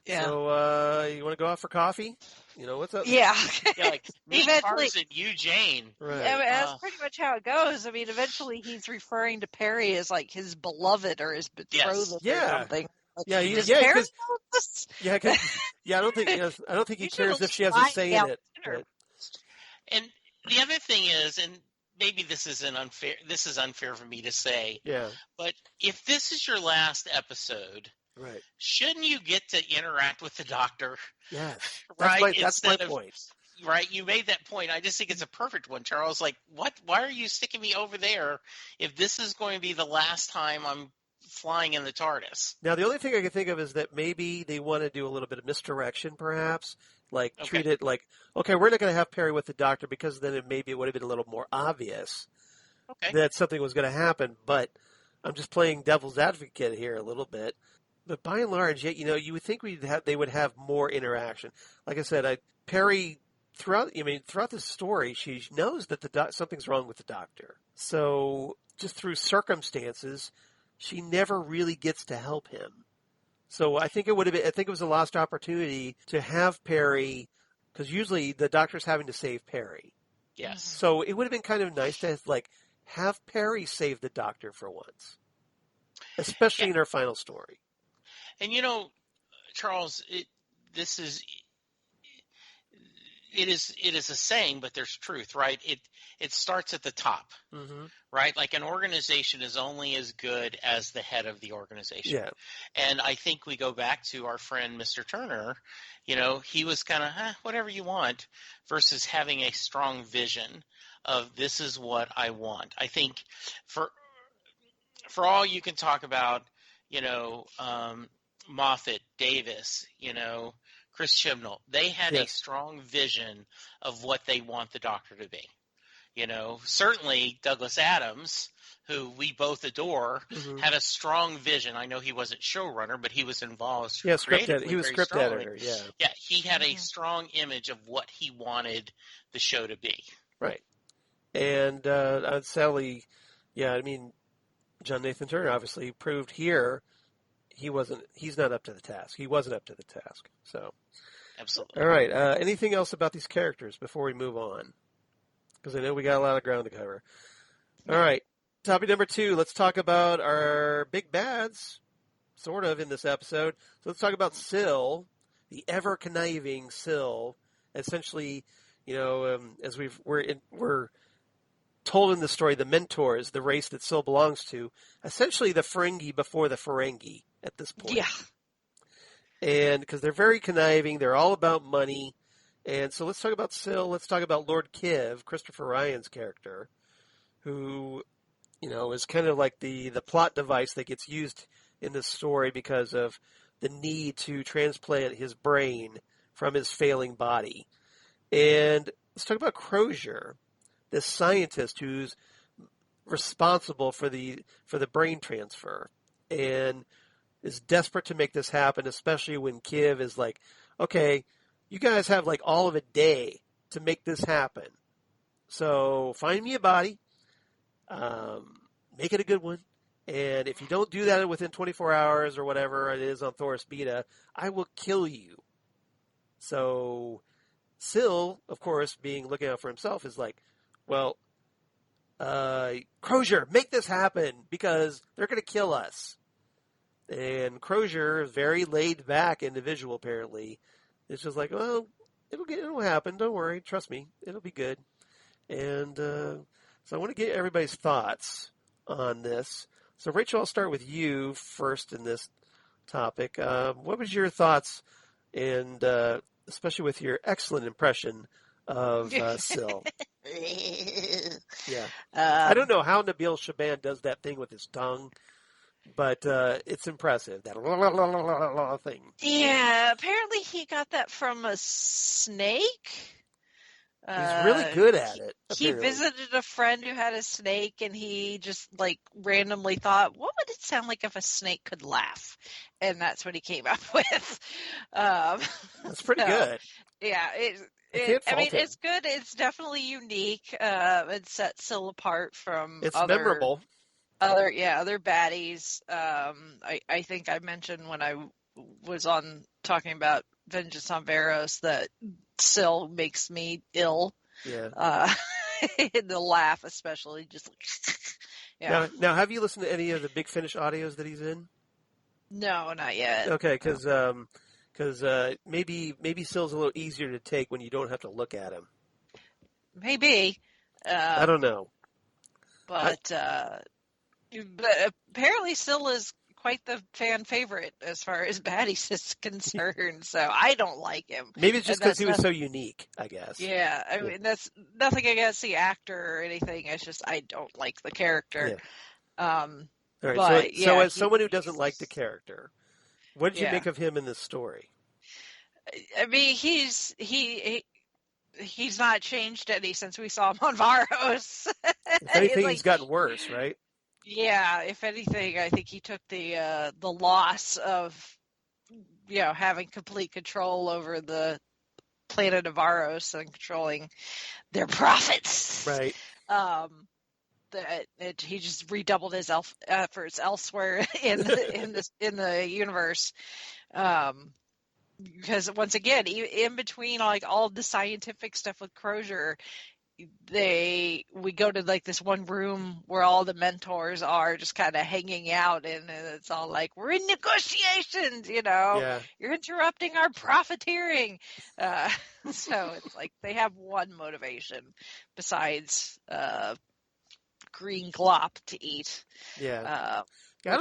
so you want to go out for coffee? What's up?" Yeah, like me, Tarzan, you, Jane. Right. I mean, that's pretty much how it goes. I mean, eventually he's referring to Peri as like his beloved or his betrothed or something. Yeah, Does yeah, Peri because know this? I don't think he cares if she has a say in it. But. And the other thing is, and maybe this is unfair for me to say, but if this is your last episode, right, shouldn't you get to interact with the doctor? Yes, right. That's my point. Right, you made that point. I just think it's a perfect one, Charles. Like, what? Why are you sticking me over there if this is going to be the last time I'm flying in the TARDIS? Now, the only thing I can think of is that maybe they want to do a little bit of misdirection, perhaps. Like, treat it like, okay, we're not going to have Peri with the doctor because then it would have been a little more obvious that something was going to happen. But I'm just playing devil's advocate here a little bit. But by and large, you would think they would have more interaction. Like I said, Peri throughout this story, she knows that something's wrong with the doctor. So just through circumstances, she never really gets to help him. So I think it was a lost opportunity to have Peri, because usually the doctor's having to save Peri. Yes. So it would have been kind of nice to have Peri save the doctor for once, especially in her final story. And Charles, it is a saying, but there's truth, right? It starts at the top, right? Like an organization is only as good as the head of the organization. Yeah. And I think we go back to our friend Mr. Turner. He was kind of whatever you want, versus having a strong vision of this is what I want. I think for all you can talk about, Moffat, Davis, Chris Chibnall, they had a strong vision of what they want the doctor to be. Certainly Douglas Adams, who we both adore, had a strong vision. I know he wasn't showrunner, but he was involved. Yeah, he was script editor. Yeah, he had a strong image of what he wanted the show to be. Right, and sadly, John Nathan Turner obviously proved here he's not up to the task. He wasn't up to the task. So, Absolutely. all right. Anything else about these characters before we move on? Because I know we got a lot of ground to cover. All right. Topic number 2. Let's talk about our big bads, sort of, in this episode. So let's talk about Syl, the ever conniving Syl. Essentially, as we're told in the story, the Mentors, the race that Syl belongs to, essentially the Ferengi before the Ferengi at this point. Yeah. And because they're very conniving, they're all about money. And so let's talk about Syl. Let's talk about Lord Kiv, Christopher Ryan's character, who, is kind of like the plot device that gets used in this story because of the need to transplant his brain from his failing body. And let's talk about Crozier, this scientist who's responsible for the brain transfer and is desperate to make this happen, especially when Kiv is like, okay, you guys have like all of a day to make this happen. So find me a body, make it a good one, and if you don't do that within 24 hours or whatever it is on Thoris Beta, I will kill you. So Syl, of course, being looking out for himself, is like, well, Crozier, make this happen because they're going to kill us. And Crozier, very laid back individual apparently, is just like, well, it'll happen. Don't worry, trust me, it'll be good. And so I want to get everybody's thoughts on this. So Rachel, I'll start with you first in this topic. What was your thoughts, and especially with your excellent impression of Syl? Yeah, I don't know how Nabil Shaban does that thing with his tongue, but it's impressive, that thing. Yeah, apparently he got that from a snake. He's really good at it. He apparently. visited a friend who had a snake, and he just randomly thought, "What would it sound like if a snake could laugh?" And that's what he came up with. That's pretty good. Yeah, I mean, it's good. It's definitely unique. It sets Syl apart from It's memorable. Other baddies. I think I mentioned when I was on talking about Vengeance on Varos that Syl makes me ill. Yeah. The laugh, especially, just yeah. Now, have you listened to any of the Big Finish audios that he's in? No, not yet. Okay, because maybe Syl's a little easier to take when you don't have to look at him. Maybe. I don't know. But apparently Syl is quite the fan favorite as far as baddies is concerned, so I don't like him. Maybe it's just because he was so unique, I guess. Yeah, I mean, that's nothing against the actor or anything. It's just I don't like the character. Yeah. All right, but, so as someone who doesn't like the character, what did you Yeah. make of him in this story? I mean, he's not changed any since we saw him on Varos. If anything, he's gotten worse, right? Yeah, if anything, I think he took the loss of having complete control over the planet of Varos and controlling their profits. Right. That he just redoubled his efforts elsewhere in the universe. Because once again, in between all of the scientific stuff with Crozier, we go to this one room where all the mentors are just kind of hanging out, and it's all like, we're in negotiations, Yeah. you're interrupting our profiteering. So it's like they have one motivation besides green glop to eat. Yeah. I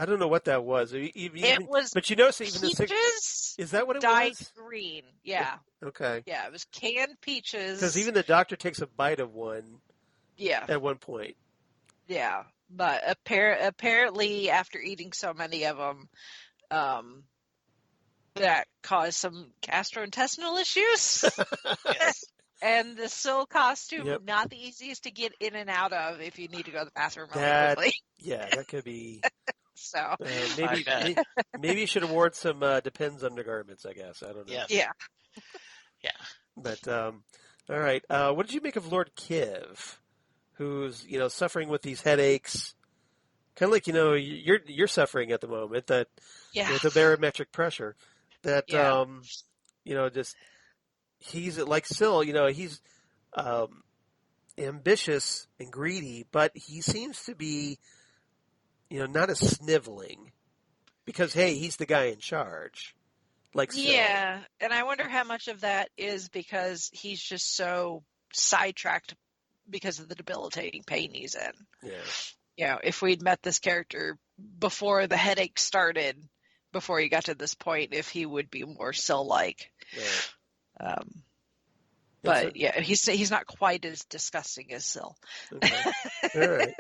don't know what that was. It was, but you notice even peaches is that what it dyed was? green. Yeah. Okay. Yeah, it was canned peaches. Because even the doctor takes a bite of one. Yeah. At one point. Yeah, but apparently after eating so many of them, that caused some gastrointestinal issues. Yes. And the Syl costume, Yep. not the easiest to get in and out of if you need to go to the bathroom really That- quickly. Yeah, that could be. So Maybe you should award some Depends undergarments, I guess. I don't know. Yes. yeah, But all right. What did you make of Lord Kiv, who's suffering with these headaches, Kind of like, you're suffering at the moment that Yeah. with the barometric pressure that, Yeah. just he's like Syl, he's ambitious and greedy, but he seems to be, not as sniveling because, hey, he's the guy in charge, like Syl. Yeah. And I wonder how much of that is because he's just so sidetracked because of the debilitating pain he's in. Yeah. If we'd met this character before the headache started, before he got to this point, if he would be more Syl-like. Right. But he's not quite as disgusting as Syl. Okay. All right.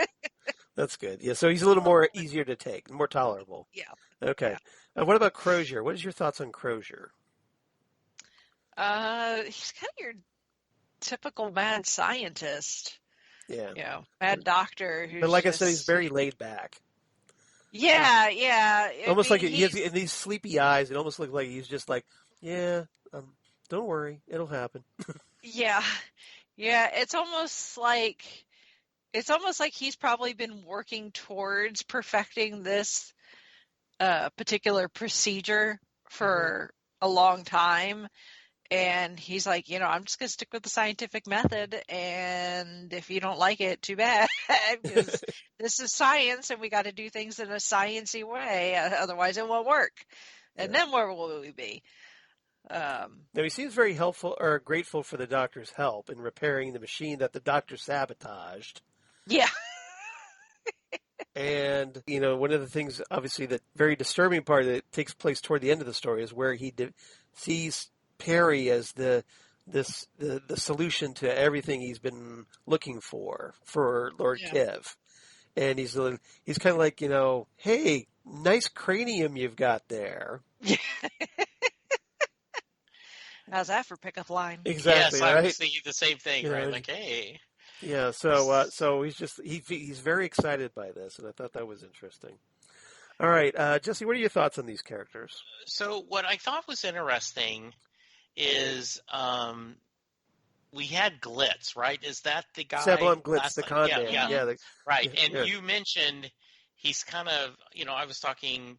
That's good. Yeah, so he's a little more easier to take, more tolerable. Yeah. Okay. What about Crozier? What is your thoughts on Crozier? He's kind of your typical mad scientist. Yeah. Mad doctor who's But like I said, he's very laid back. Yeah. Almost like he has these sleepy eyes. It almost looks like he's just like, don't worry, it'll happen. Yeah. It's almost like he's probably been working towards perfecting this particular procedure for a long time. And he's like, I'm just going to stick with the scientific method. And if you don't like it, too bad. Because this is science and we got to do things in a sciencey way. Otherwise, it won't work. And then where will we be? Now, he seems very helpful or grateful for the doctor's help in repairing the machine that the doctor sabotaged. Yeah. And, one of the things, obviously, the very disturbing part that takes place toward the end of the story is where he sees Peri as the solution to everything he's been looking for Lord Kiv. And he's kind of like, hey, nice cranium you've got there. How's that for pickup line? Exactly. Yes, I right? was thinking the same thing, right? Like, hey. Yeah. So he's very excited by this, and I thought that was interesting. All right, Jesse, what are your thoughts on these characters? So what I thought was interesting is we had Glitz, right? Is that the guy? Sebulon Glitz, the con man. Yeah. Right. And yeah. you mentioned he's kind of, I was talking,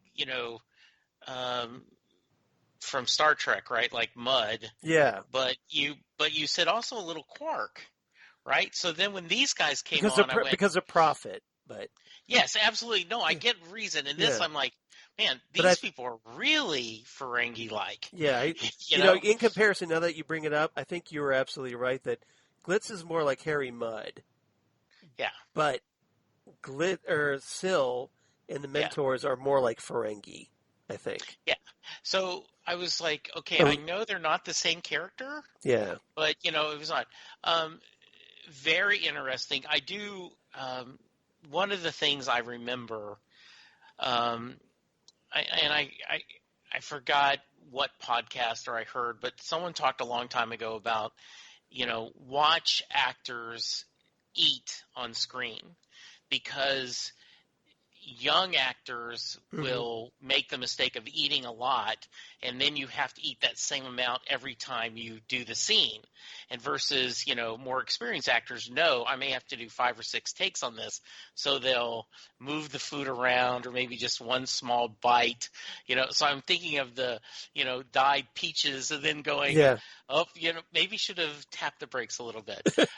from Star Trek, right? Like Mud. Yeah. But you said also a little Quark, right? So then when these guys came because of profit, but yes, absolutely. No, I get reason. In this, I'm like, man, these people are really Ferengi-like. Yeah. In comparison, now that you bring it up, I think you were absolutely right that Glitz is more like Harry Mudd. Yeah. But Syl and the mentors are more like Ferengi, I think. Yeah. So I was like, okay, I know they're not the same character. Yeah. But, it was not. Very interesting. I do, one of the things I remember, I forgot what podcaster I heard, but someone talked a long time ago about, watch actors eat on screen because young actors will make the mistake of eating a lot, and then you have to eat that same amount every time you do the scene. And versus, more experienced actors know I may have to do 5 or 6 takes on this, so they'll move the food around or maybe just one small bite. So I'm thinking of the, dyed peaches and then going, maybe should have tapped the brakes a little bit.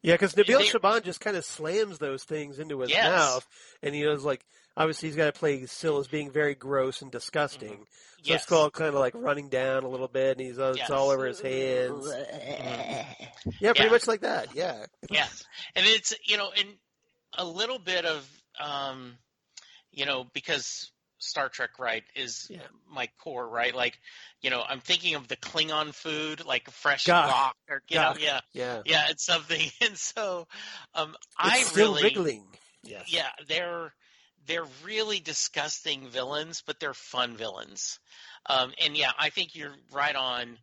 Yeah, because Nabil Shaban just kind of slams those things into his mouth, and like, obviously he's got to play Syl as being very gross and disgusting. So it's called kind of like running down a little bit, and it's all over his hands. Yeah, pretty much like that. Yeah. Yes, and it's in a little bit of because Star Trek, right, is my core, right? Like, I'm thinking of the Klingon food, like fresh gok, or it's something. And so, it's still wriggling. Yes. Yeah, they're really disgusting villains, but they're fun villains. And I think you're right on.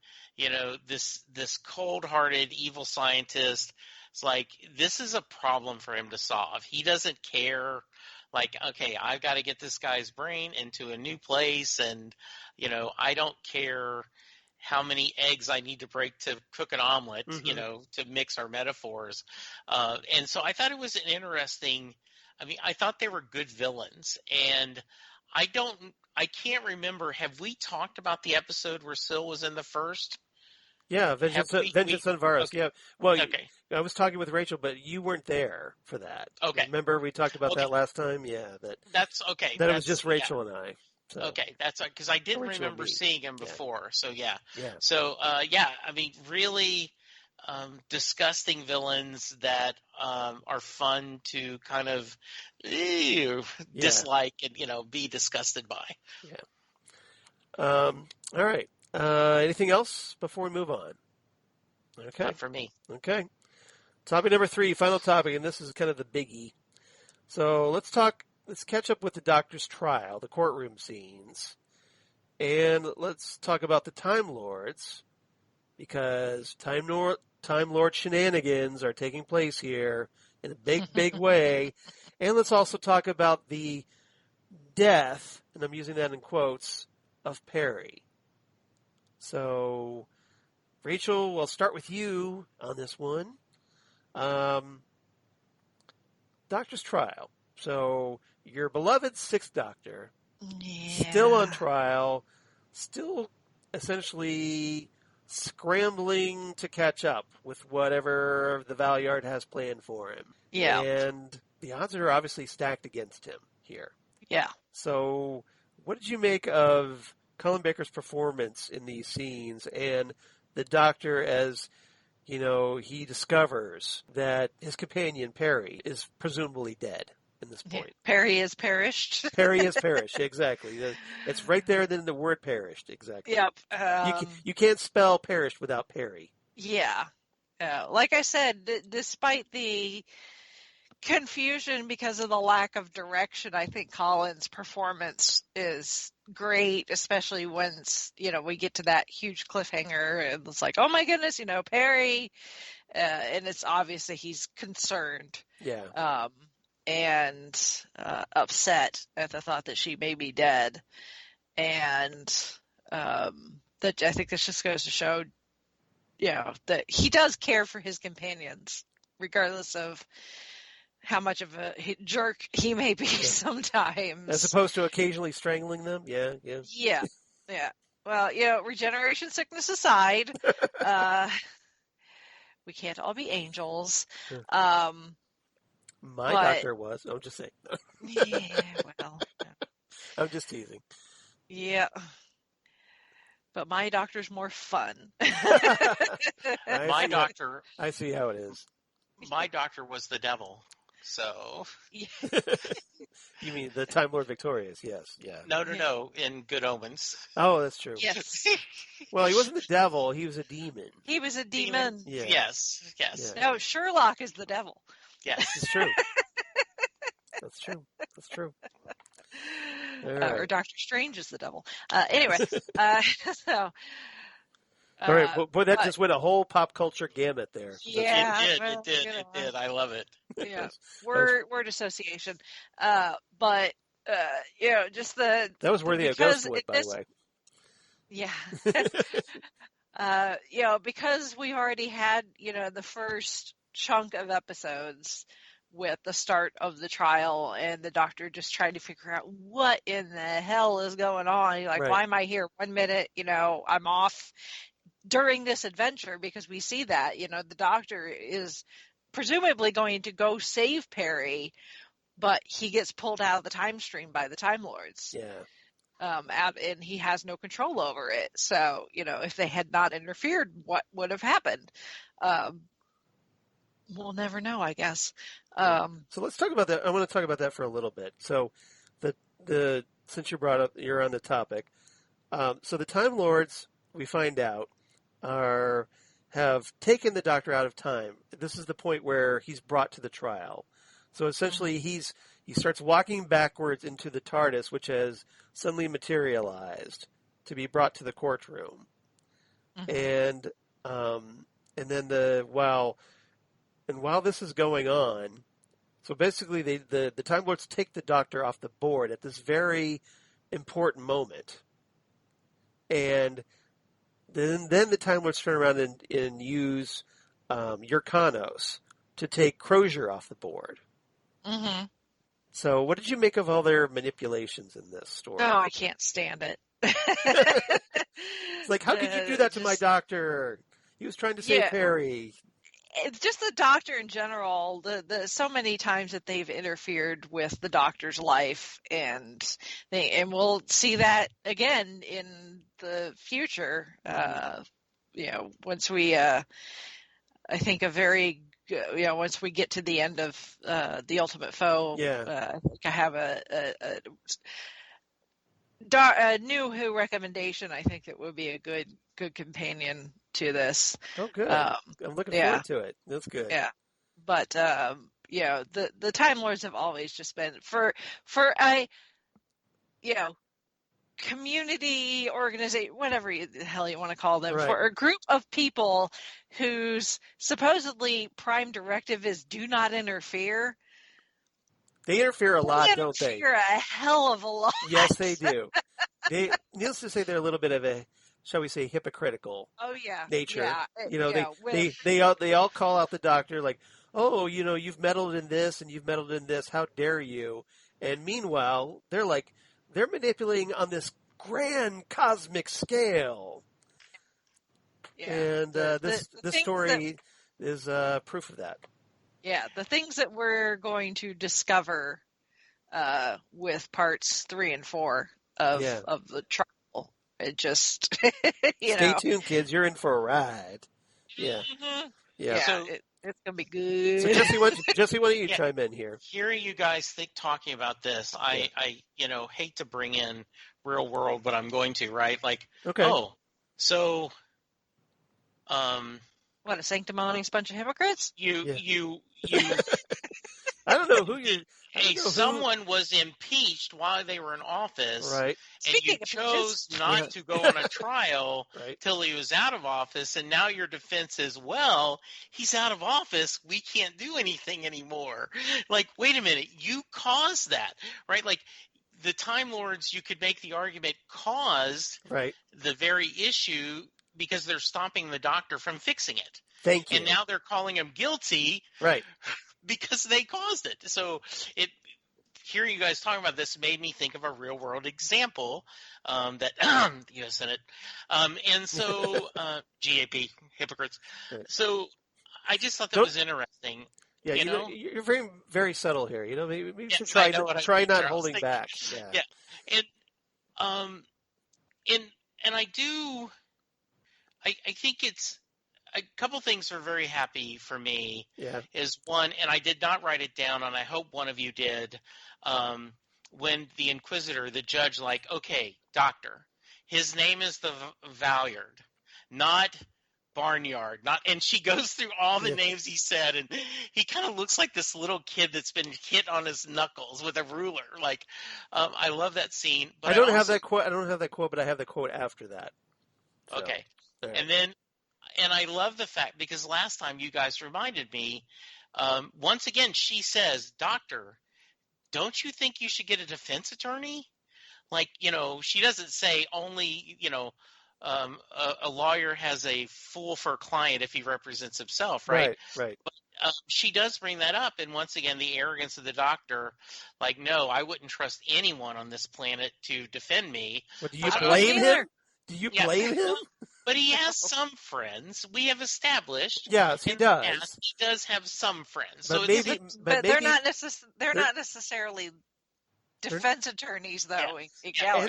This cold-hearted evil scientist. It's like this is a problem for him to solve. He doesn't care. Like, okay, I've got to get this guy's brain into a new place, and, I don't care how many eggs I need to break to cook an omelet, to mix our metaphors. And so I thought it was an interesting I mean, I thought they were good villains, and I can't remember. Have we talked about the episode where Syl was in the first? Yeah, Vengeance on Varus. Okay. Yeah. Well, Okay. I was talking with Rachel, but you weren't there for that. Okay. Remember we talked about Okay. that last time? Yeah, That's okay. That it was just Rachel and I. So. Okay, that's because I didn't Rachel remember seeing him before. So yeah. So I mean, really disgusting villains that are fun to kind of dislike and be disgusted by. Yeah. All right. Anything else before we move on? Okay. Not for me. Okay. Topic number 3, final topic, and this is kind of the biggie. So let's catch up with the Doctor's trial, the courtroom scenes, and let's talk about the Time Lords, because Time Lord shenanigans are taking place here in a big, big way. And let's also talk about the death, and I'm using that in quotes, of Peri. So, Rachel, we'll start with you on this one. Doctor's trial. So, your beloved Sixth Doctor, still on trial, still essentially scrambling to catch up with whatever the Valyard has planned for him. Yeah. And the odds are obviously stacked against him here. Yeah. So, what did you make of Colin Baker's performance in these scenes and the Doctor as, he discovers that his companion, Peri, is presumably dead in this point? Peri has perished. Peri has perished, exactly. It's right there in the word perished, exactly. Yep. You can't spell perished without Peri. Yeah. Like I said, despite the confusion because of the lack of direction, I think Colin's performance is great, especially once, we get to that huge cliffhanger and it's like, oh my goodness, Peri, and it's obvious that he's concerned. Yeah. And upset at the thought that she may be dead. And that I think this just goes to show, that he does care for his companions, regardless of how much of a jerk he may be sometimes. As opposed to occasionally strangling them? Yeah. Yeah. Well, regeneration sickness aside, we can't all be angels. Sure. My doctor was. I'm just saying. Yeah, well. I'm just teasing. Yeah. But my doctor's more fun. My doctor. I see how it is. My doctor was the devil. So. You mean the Time Lord Victorious? Yes. Yeah. No. In Good Omens. Oh, that's true. Yes. Well, he wasn't the devil. He was a demon. He was a demon. Yeah. Yes. Yeah. No, Sherlock is the devil. Yes. It's true. That's true. Right. Or Doctor Strange is the devil. Anyway, so. All right, boy, that just went a whole pop culture gamut there. Yeah, it did. I love it. Yeah, word association. But just the that was worthy of Ghostwood, by the way. Yeah. Because we already had the first chunk of episodes with the start of the trial and the Doctor just trying to figure out what in the hell is going on. You're like, right. Why am I here? 1 minute, I'm off during this adventure, because we see that, the Doctor is presumably going to go save Peri, but he gets pulled out of the time stream by the Time Lords. Yeah. And he has no control over it. So, if they had not interfered, what would have happened? We'll never know, I guess. So let's talk about that. I want to talk about that for a little bit. So the since you're on the topic. So the Time Lords, we find out, have taken the Doctor out of time. This is the point where he's brought to the trial. So essentially he starts walking backwards into the TARDIS, which has suddenly materialized to be brought to the courtroom. Mm-hmm. And then while this is going on, so basically the Time Lords take the Doctor off the board at this very important moment. And then the Time Lords turn around and use Yrcanos to take Crozier off the board. Mm-hmm. So what did you make of all their manipulations in this story? Oh, I can't stand it. It's like, how could you do that to my doctor? He was trying to save Peri. It's just the doctor in general. The so many times that they've interfered with the doctor's life, and we'll see that again in the future. Once we, I think once we get to the end of the Ultimate Foe, I think I have a new Who recommendation. I think it would be a good companion to this. Oh, good. I'm looking forward to it. That's good. Yeah, but the Time Lords have always just been for a community organization, whatever the hell you want to call them, for a group of people whose supposedly prime directive is do not interfere. They interfere a lot, don't they? They interfere a hell of a lot. Yes, they do. Needless to say, they're a little bit of a, shall we say, hypocritical nature. Yeah. They all call out the doctor like, oh, you've meddled in this and you've meddled in this. How dare you? And meanwhile, they're manipulating on this grand cosmic scale. Yeah. And this story is proof of that. Yeah, the things that we're going to discover with parts 3 and 4 of the trial. It just, Stay tuned, kids. You're in for a ride. Yeah. Mm-hmm. Yeah. So it's going to be good. So Jesse, why don't you chime in here? Hearing you guys talking about this, I hate to bring in real world, but I'm going to, right? Like, so, what, a sanctimonious bunch of hypocrites? You. I don't know who you. Hey, someone was impeached while they were in office, right? And you chose not to go on a trial till he was out of office, and now your defense is, well, he's out of office, we can't do anything anymore. Like, wait a minute, you caused that, right? Like, the Time Lords, you could make the argument, caused the very issue because they're stopping the doctor from fixing it. Thank you. And now they're calling him guilty, right? Because they caused it. So hearing you guys talking about this made me think of a real world example that the U.S. Senate, and so GAP hypocrites. Right. So I just thought that was interesting. Yeah, you're very very subtle here. Maybe you should try not holding back. Yeah, and I do. I think it's. A couple things are very happy for me. Yeah. Is one, and I did not write it down, and I hope one of you did. When the Inquisitor, the judge, okay, doctor, his name is the Valyard, not Barnyard, and she goes through all the names he said, and he kind of looks like this little kid that's been hit on his knuckles with a ruler. I love that scene. But I don't have that quote. I don't have that quote, but I have the quote after that. So, okay, right. And I love the fact, because last time you guys reminded me, once again, she says, doctor, don't you think you should get a defense attorney? She doesn't say only, a lawyer has a fool for a client if he represents himself, right? Right. But she does bring that up. And once again, the arrogance of the doctor, no, I wouldn't trust anyone on this planet to defend me. Well, do you blame him? Do you blame him? But he has some friends. We have established. Yes, he does. He does have some friends. But but they're not necessarily defense attorneys, though. And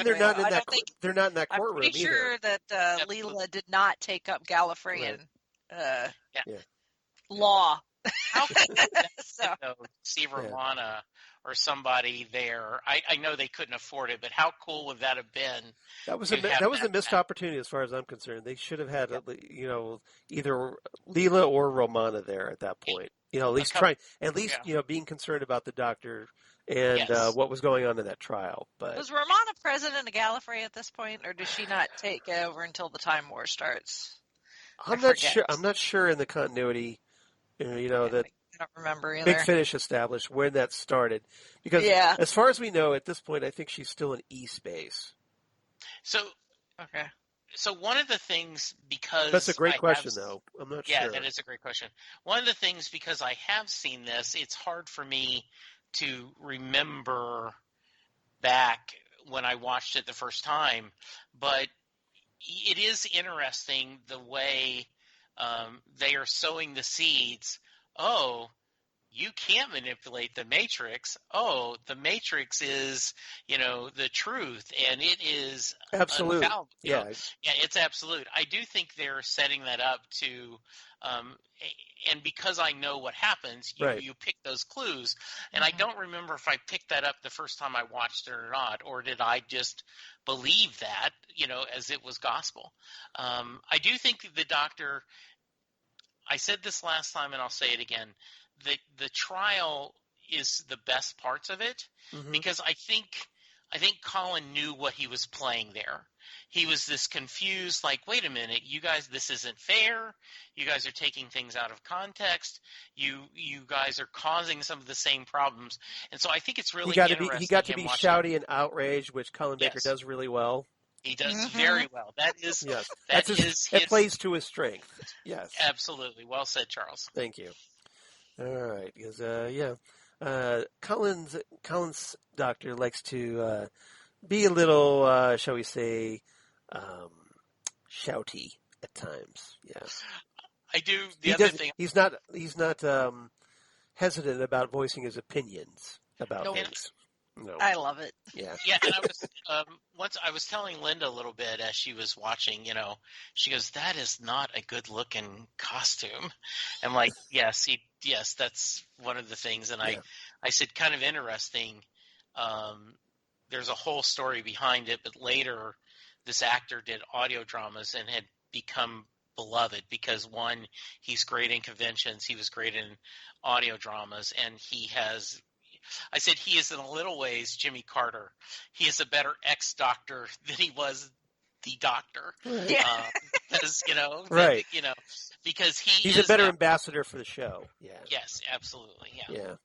they're not in that. They're not in that courtroom. I'm pretty sure that Leela did not take up Gallifreyan law. How could that see Romana or somebody there? I know they couldn't afford it, but how cool would that have been? That was a missed opportunity, as far as I'm concerned. They should have had, either Leela or Romana there at that point. At least being concerned about the doctor and what was going on in that trial. But was Romana president of Gallifrey at this point, or does she not take over until the Time War starts? I'm not sure. I'm not sure in the continuity. That I don't remember either. Big Finish established when that started, because as far as we know at this point, I think she's still in E-space. So one of the things, because that's a great question, though. I'm not sure. Yeah, that is a great question. One of the things, because I have seen this, it's hard for me to remember back when I watched it the first time, but it is interesting the way they are sowing the seeds. Oh, you can't manipulate the Matrix. Oh, the Matrix is, the truth, and it is Absolute. infallible. Yeah. Yeah, it's absolute. I do think they're setting that up to, and because I know what happens, you pick those clues. And I don't remember if I picked that up the first time I watched it or not, or did I just believe that, as it was gospel. I do think the Doctor, I said this last time and I'll say it again, the trial is the best parts of it, because I think Colin knew what he was playing there. He was this confused, like, wait a minute, you guys, this isn't fair. You guys are taking things out of context. You guys are causing some of the same problems. And so I think it's really interesting. He got to be shouty and outraged, which Colin Baker does really well. He does very well. That is, it plays to his strength. Yes, absolutely. Well said, Charles. Thank you. All right, because Colin's Doctor likes to be a little, shall we say, shouty at times. Yeah, I do. The other thing, he's not hesitant about voicing his opinions about things. No. I love it. Yeah. Yeah, and I was once I was telling Linda a little bit as she was watching. She goes, "That is not a good-looking costume." I'm like, "Yes, that's one of the things." And I said, "Kind of interesting." There's a whole story behind it, but later, this actor did audio dramas and had become beloved because, one, he's great in conventions, he was great in audio dramas, and I said he is in a little ways Jimmy Carter. He is a better ex-doctor than he was the Doctor. Right. Because he's a better ambassador for the show. Yeah. Yes, absolutely. Yeah.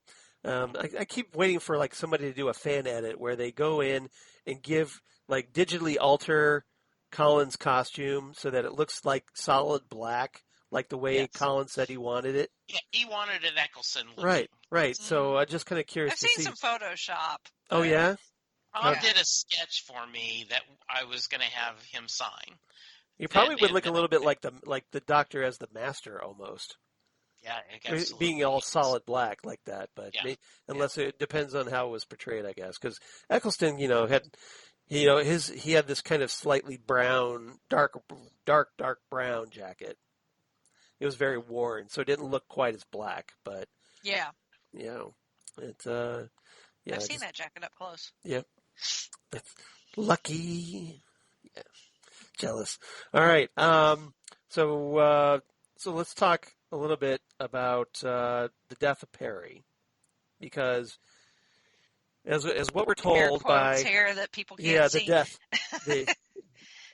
Yeah. I keep waiting for somebody to do a fan edit where they go in and digitally alter Colin's costume so that it looks like solid black, like the way Colin said he wanted it. Yeah, he wanted an Eccleston look. Right. So I'm just kind of curious I've to seen see. some Photoshop. Oh, yeah? Rob did a sketch for me that I was going to have him sign. You probably would look a little bit like the Doctor as the Master almost. Yeah, absolutely. Being all solid black like that, but unless it depends on how it was portrayed, I guess. Because Eccleston, had he had this kind of slightly brown, dark brown jacket. It was very worn, so it didn't look quite as black. But it's I've seen that jacket up close. Yeah, that's lucky. Yeah, jealous. All right. So let's talk a little bit about the death of Peri, because as what we're told by here that people can't see.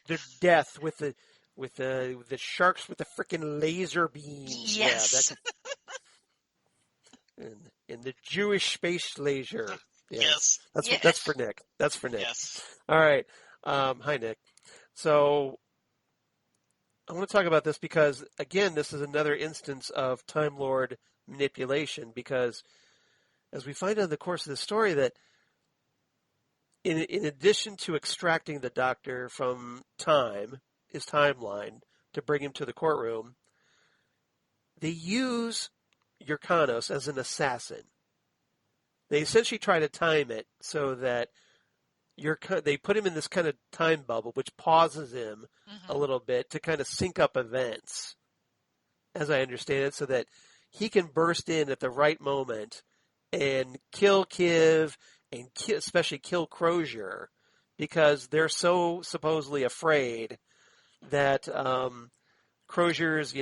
the death with the sharks with the freaking laser beams. Yes. And the Jewish space laser. Yes. That's for Nick. That's for Nick. Yes. All right. Hi, Nick. So I want to talk about this because, again, this is another instance of Time Lord manipulation, because as we find out in the course of the story that in addition to extracting the Doctor from his timeline, to bring him to the courtroom, they use Yrcanos as an assassin. They essentially try to time it so that they put him in this kind of time bubble, which pauses him a little bit to kind of sync up events, as I understand it, so that he can burst in at the right moment and kill Kiv and especially kill Crozier, because they're so supposedly afraid that Crozier's,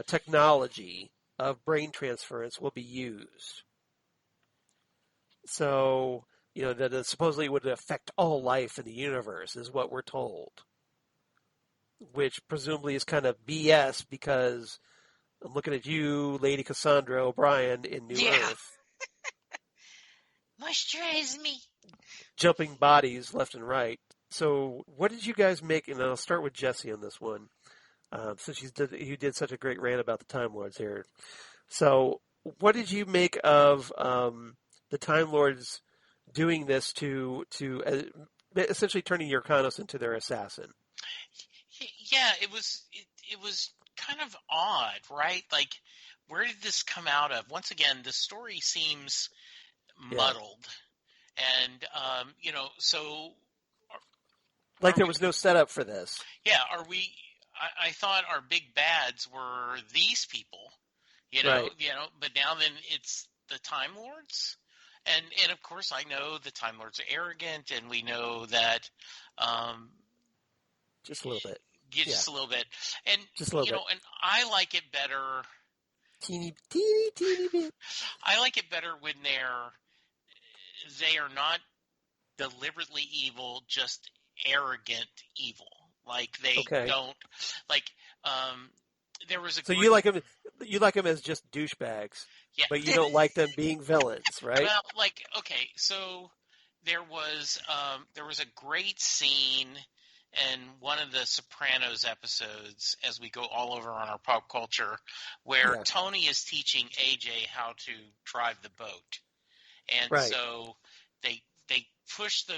technology of brain transference will be used. So, that it supposedly would affect all life in the universe is what we're told, which presumably is kind of BS, because I'm looking at you, Lady Cassandra O'Brien in New Earth. Moisturize me. Jumping bodies left and right. So what did you guys make, and I'll start with Jesse on this one, since you did such a great rant about the Time Lords here. So what did you make of the Time Lords doing this to essentially turning Yrcanos into their assassin. Yeah, it was kind of odd, right? Like, where did this come out of? Once again, the story seems muddled, and so like there was no setup for this. Yeah, are we? I thought our big bads were these people, Right. But now then it's the Time Lords, and of course I know the Time Lords are arrogant, and we know that, just a little bit. Just a little bit, and just a little bit. And I like it better. Teeny bit. I like it better when they are not deliberately evil, just arrogant evil. Like they don't like. There was a. So you like them as just douchebags, but you don't like them being villains, right? Well, so there was a great scene in one of the Sopranos episodes, as we go all over on our pop culture, where Tony is teaching AJ how to drive the boat, and so they push the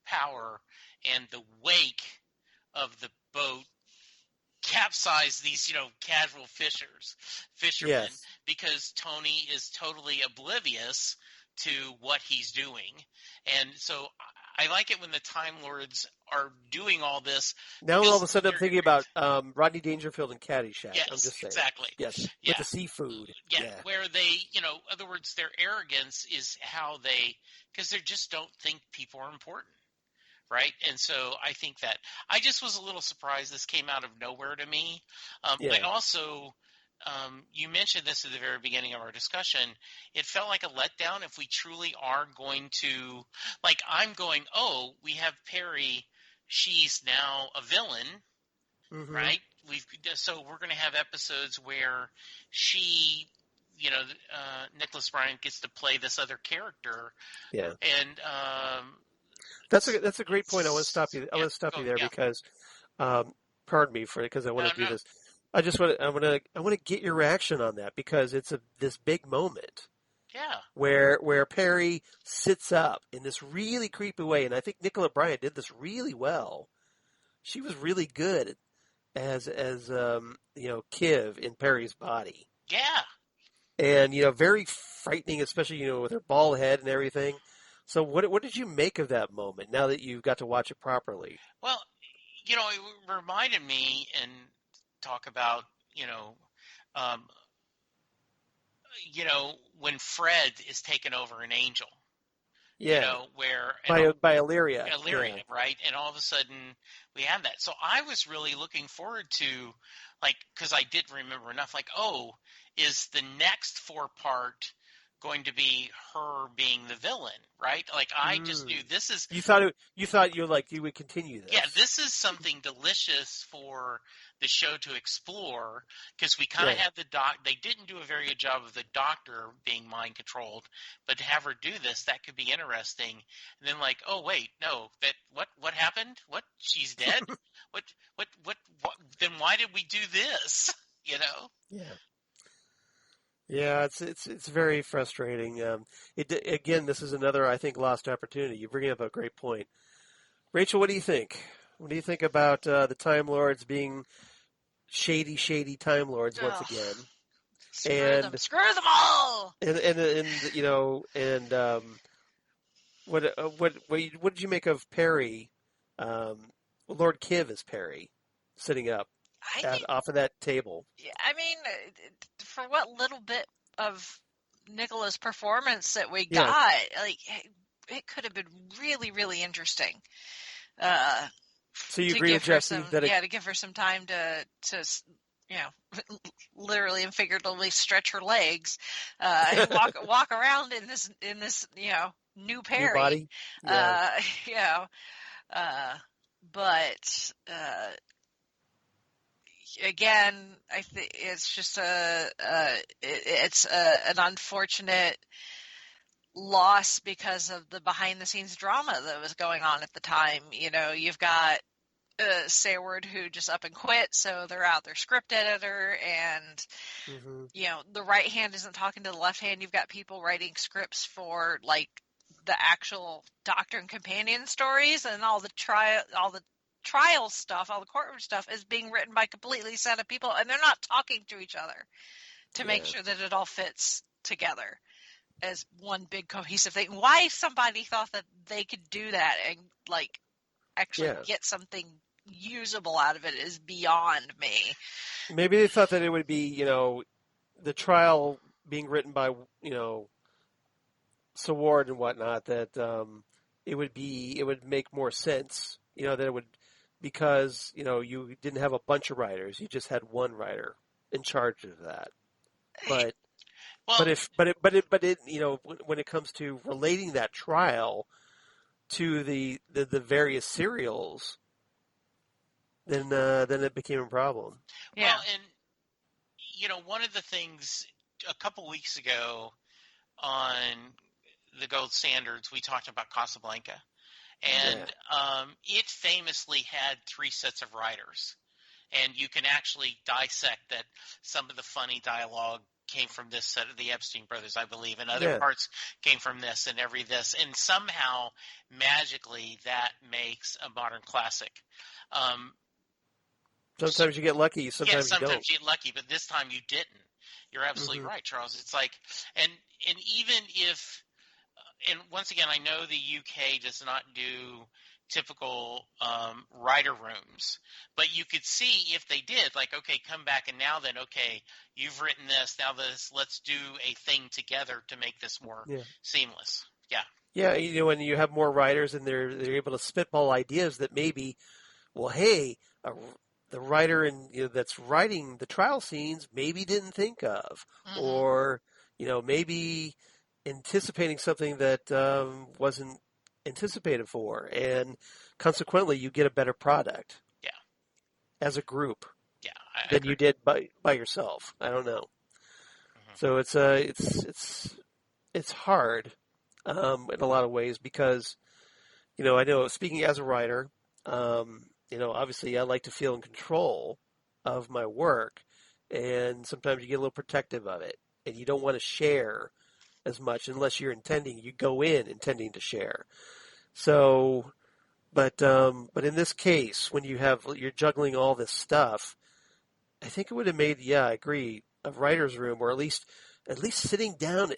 power, and the wake of the boat capsize these casual fishermen, because Tony is totally oblivious to what he's doing. And so I like it when the Time Lords are doing all this. Now all of a sudden I'm thinking about Rodney Dangerfield and Caddyshack. Yes, I'm just saying. Exactly. Yes, with the seafood. Where they, in other words, their arrogance is how because they just don't think people are important. Right. And so I think that I just was a little surprised this came out of nowhere to me. I also, you mentioned this at the very beginning of our discussion. It felt like a letdown if we truly are going to, I'm going, oh, we have Peri. She's now a villain, right? So we're going to have episodes where she, Nicola Bryant gets to play this other character. Yeah. And, that's a great point. I want to stop you. I want to stop you there because, pardon me because I want to do this. I want to get your reaction on that because it's this big moment. Yeah. Where Peri sits up in this really creepy way, and I think Nicola Bryant did this really well. She was really good as Kiv in Peri's body. Yeah. And very frightening, especially with her bald head and everything. So what did you make of that moment now that you got to watch it properly? Well, it reminded me and talk about, when Fred is taken over an angel. Yeah. Where by Illyria. Illyria, right? And all of a sudden we have that. So I was really looking forward to, because I didn't remember enough, is the next 4-part going to be her being the villain, right? I just knew this is. You thought you would continue this. Yeah, this is something delicious for the show to explore because we kind of had the They didn't do a very good job of the Doctor being mind controlled, but to have her do this, that could be interesting. And then oh wait, no, what happened? What? She's dead? what? Then why did we do this? Yeah. Yeah, it's very frustrating. Again, this is another, I think, lost opportunity. You bring up a great point. Rachel, what do you think? What do you think about the Time Lords being shady Time Lords once again? Screw them all. What did you make of Peri? Lord Kiv as Peri, sitting up off of that table. I mean, for what little bit of Nicola's performance that we got, it could have been really, really interesting. So you agree with Jesse to give her some time to literally and figuratively stretch her legs and walk around in this new Peri. New body. But again, I think it's just an unfortunate loss because of the behind the scenes drama that was going on at the time. You've got Sayward who just up and quit, so they're out their script editor, and the right hand isn't talking to the left hand. You've got people writing scripts for like the actual Doctor and Companion stories, and all the trial stuff, all the courtroom stuff is being written by completely set of people, and they're not talking to each other to make sure that it all fits together as one big cohesive thing. Why somebody thought that they could do that and like actually get something usable out of it is beyond me. Maybe they thought that it would be, the trial being written by, Saward and whatnot, that it would make more sense, that it would, because, you didn't have a bunch of writers, you just had one writer in charge of that. But when it comes to relating that trial to the various serials, then it became a problem. Yeah. Well, and one of the things a couple weeks ago on the Gold Standards, we talked about Casablanca, and it famously had 3 sets of writers, and you can actually dissect that some of the funny dialogue came from this set of the Epstein brothers, I believe, and other parts came from this and and somehow magically that makes a modern classic. Sometimes you get lucky, sometimes you don't. Sometimes you get lucky, but this time you didn't. You're absolutely right, Charles. It's like, and even if, and once again, I know the UK does not do typical writer rooms, but you could see if they did, like, okay, come back and now then, okay, you've written this, now let's do a thing together to make this more seamless. Yeah. Yeah, when you have more writers and they're able to spitball ideas that maybe, well, hey, the writer that's writing the trial scenes maybe didn't think of, or maybe anticipating something that wasn't anticipated for, and consequently you get a better product. Yeah, as a group. Yeah, than you did by yourself. I don't know. So it's hard in a lot of ways because I know speaking as a writer. Obviously I like to feel in control of my work, and sometimes you get a little protective of it, and you don't want to share as much unless you go in intending to share. So, but in this case, when you're juggling all this stuff, I think it would have made, I agree, a writer's room, or at least sitting down,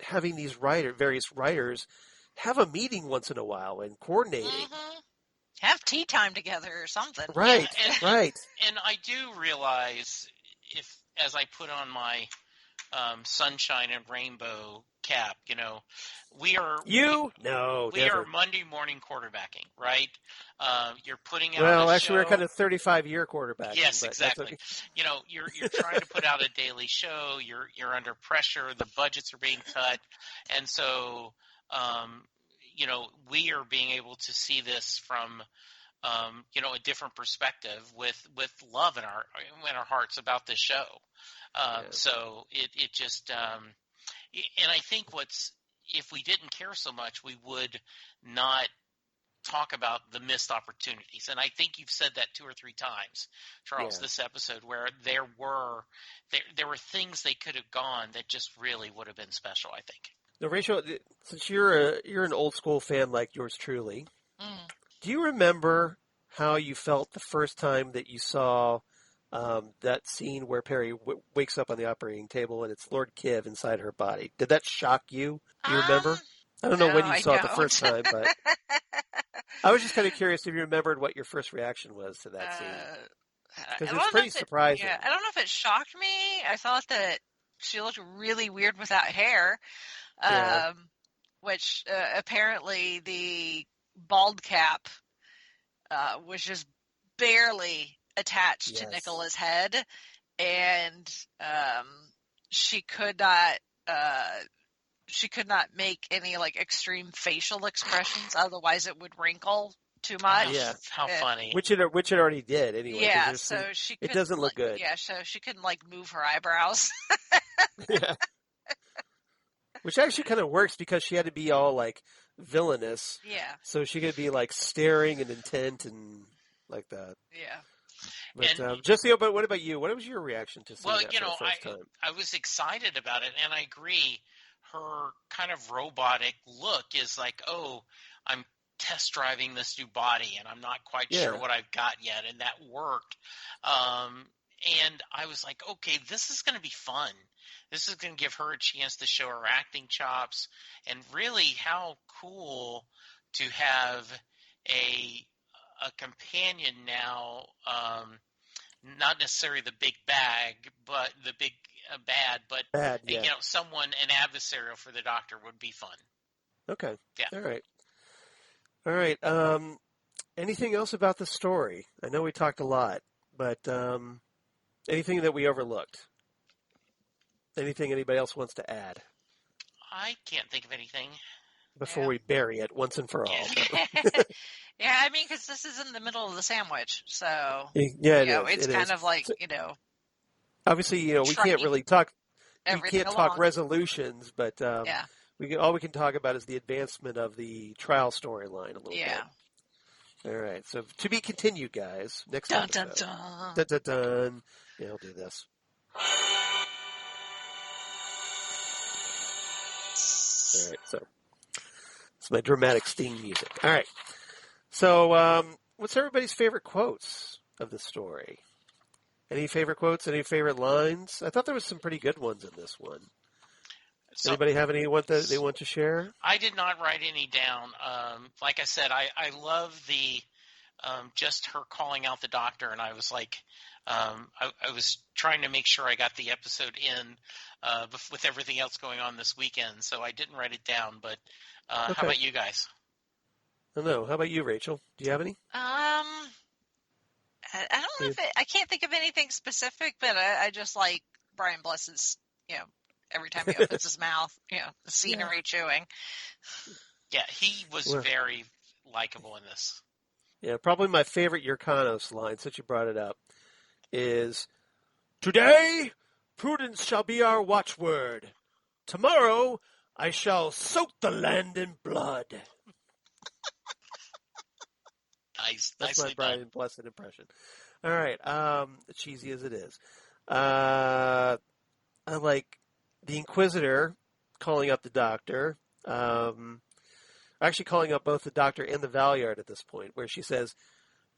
having these various writers have a meeting once in a while and coordinating. Have tea time together or something. Right, right. And I do realize, as I put on my sunshine and rainbow cap, we are Monday morning quarterbacking, right? You're putting out. Well, a actually, show. we're kind of 35-year quarterbacking. Yes, exactly. Okay. You're trying to put out a daily show. You're under pressure. The budgets are being cut, and so. We are being able to see this from, a different perspective with love in our hearts about this show. So it just, and I think if we didn't care so much, we would not talk about the missed opportunities. And I think you've said that 2 or 3 times, Charles, this episode, where there were things they could have gone that just really would have been special, I think. Now, Rachel, since you're an old school fan like yours truly, do you remember how you felt the first time that you saw that scene where Peri wakes up on the operating table and it's Lord Kiv inside her body? Did that shock you? Do you remember? I don't know when you saw it the first time, but I was just kind of curious if you remembered what your first reaction was to that scene. Because it's pretty surprising. I don't know if it shocked me. I thought that she looked really weird without hair. Which apparently the bald cap was just barely attached to Nicola's head, and she could not make any like extreme facial expressions, otherwise it would wrinkle too much. Yeah, how funny. Which it already did anyway. Yeah, so it doesn't look good. Yeah, so she couldn't like move her eyebrows. Yeah. Which actually kind of works because she had to be all like villainous. Yeah. So she could be like staring and intent and like that. Yeah. But Jesse, but what about you? What was your reaction to seeing Well, that for the first time? I was excited about it, and I agree. Her kind of robotic look is like, oh, I'm test driving this new body, and I'm not quite sure what I've got yet, and that worked. And I was like, okay, this is going to be fun. This is going to give her a chance to show her acting chops, and really how cool to have a companion now. Not necessarily the big bag, but the big bad, but someone, an adversarial for the Doctor would be fun. Okay. Yeah. All right. Anything else about the story? I know we talked a lot, but anything that we overlooked? Anything anybody else wants to add? I can't think of anything. Before we bury it once and for all. Yeah, I mean, because this is in the middle of the sandwich, so it's kind of like obviously, we can't really talk. We can't talk resolutions, but all we can talk about is the advancement of the trial storyline a little bit. All right, so to be continued, guys. Next episode. Dun, dun. Dun, dun, dun. Yeah, I'll do this. All right, so it's my dramatic Sting music. All right. So, what's everybody's favorite quotes of the story? Any favorite quotes? Any favorite lines? I thought there was some pretty good ones in this one. Anybody have any that they want to share? I did not write any down. Like I said, I love the just her calling out the Doctor, and I was like, I was trying to make sure I got the episode in with everything else going on this weekend, so I didn't write it down. But how about you guys? I don't know. How about you, Rachel? Do you have any? I don't know if I can't think of anything specific, but I just like Brian Bless's, every time he opens his mouth, the scenery chewing. Yeah, he was very likable in this. Yeah, probably my favorite Yrcanos line, since you brought it up, is, "Today, prudence shall be our watchword. Tomorrow, I shall soak the land in blood." Nice. That's my Brian Blessed impression. All right, cheesy as it is. I like the Inquisitor calling up the Doctor. Actually calling up both the Doctor and the Valyard at this point, where she says,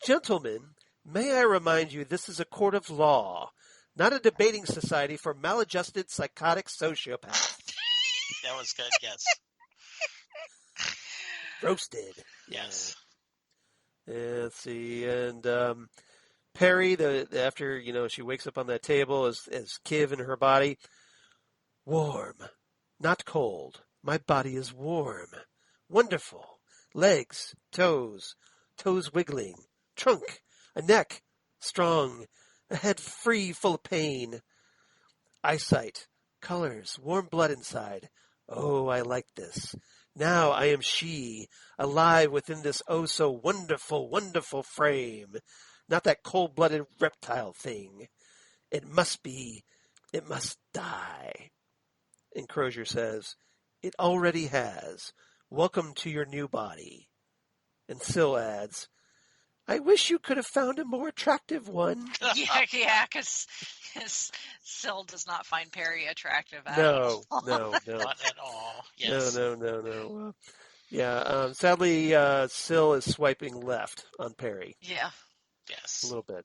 "Gentlemen, may I remind you this is a court of law, not a debating society for maladjusted psychotic sociopaths." That was good, yes. Roasted. Yes. Let's see, and Peri, after she wakes up on that table as Kiv in her body, "Warm, not cold. My body is warm. Wonderful. Legs, toes wiggling, trunk, a neck, strong, a head free, full of pain. Eyesight, colors, warm blood inside. Oh, I like this. Now I am she, alive within this oh so wonderful, wonderful frame. Not that cold-blooded reptile thing. It must die." And Crozier says, "It already has. Welcome to your new body." And Syl adds, "I wish you could have found a more attractive one." Yeah, because Syl does not find Peri attractive at all. No. Not at all. Yes. No. Sadly, Syl is swiping left on Peri. Yeah. Yes. A little bit.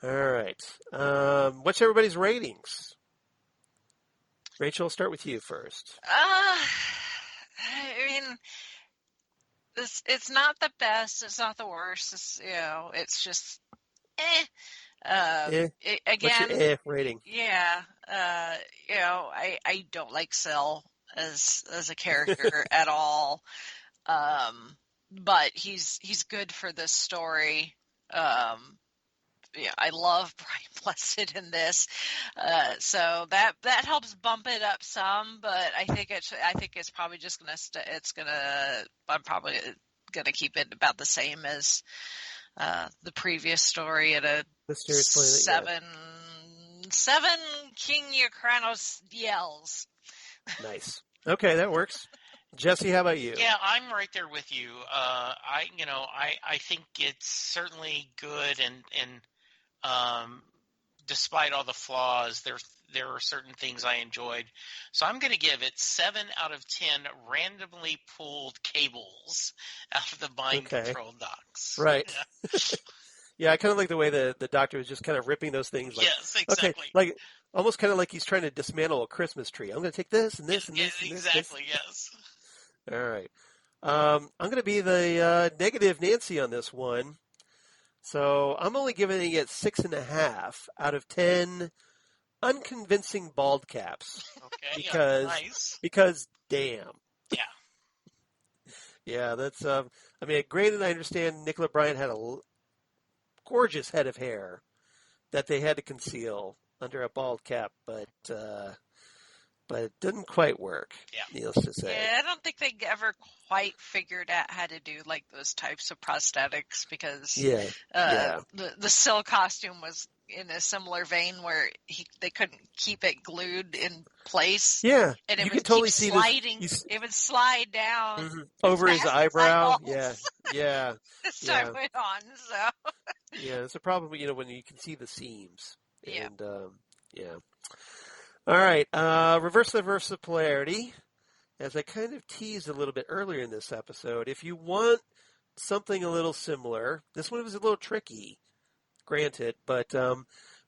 All right. What's everybody's ratings? Rachel, I'll start with you first. I mean, it's not the best. It's not the worst. It's just again. What's your rating? Yeah. I don't like Syl as a character at all. But he's good for this story. I love Brian Blessed in this, so that helps bump it up some. But I think it's probably just I'm probably gonna keep it about the same as the previous story at a Mysteriously, 7 King Yrcanos yells. Nice. Okay, that works. Jesse, how about you? Yeah, I'm right there with you. I think it's certainly good, and despite all the flaws, there are certain things I enjoyed. So I'm going to give it 7 out of 10 randomly pulled cables out of the mind control docks. Right. Yeah. Yeah, I kind of like the way the doctor was just kind of ripping those things. Like, Yes, exactly. Okay, like almost kind of like he's trying to dismantle a Christmas tree. I'm going to take this and this and this and this. Exactly. Yes. All right. I'm going to be the negative Nancy on this one. So I'm only giving it 6.5 out of 10 unconvincing bald caps. Okay. Because damn. Yeah. Yeah, that's granted, I understand Nicola Bryant had a gorgeous head of hair that they had to conceal under a bald cap, but it didn't quite work. Yeah. Needless to say. Yeah, I don't think they ever quite figured out how to do like those types of prosthetics because the Syl costume was in a similar vein where they couldn't keep it glued in place. Yeah, and it you would can totally keep see sliding. this. It would slide down Over his eyebrow. Yeah. As time went on, so. Yeah, it's a problem, when you can see the seams. Yeah. And, All right, reverse of polarity. As I kind of teased a little bit earlier in this episode, if you want something a little similar, this one was a little tricky, granted, but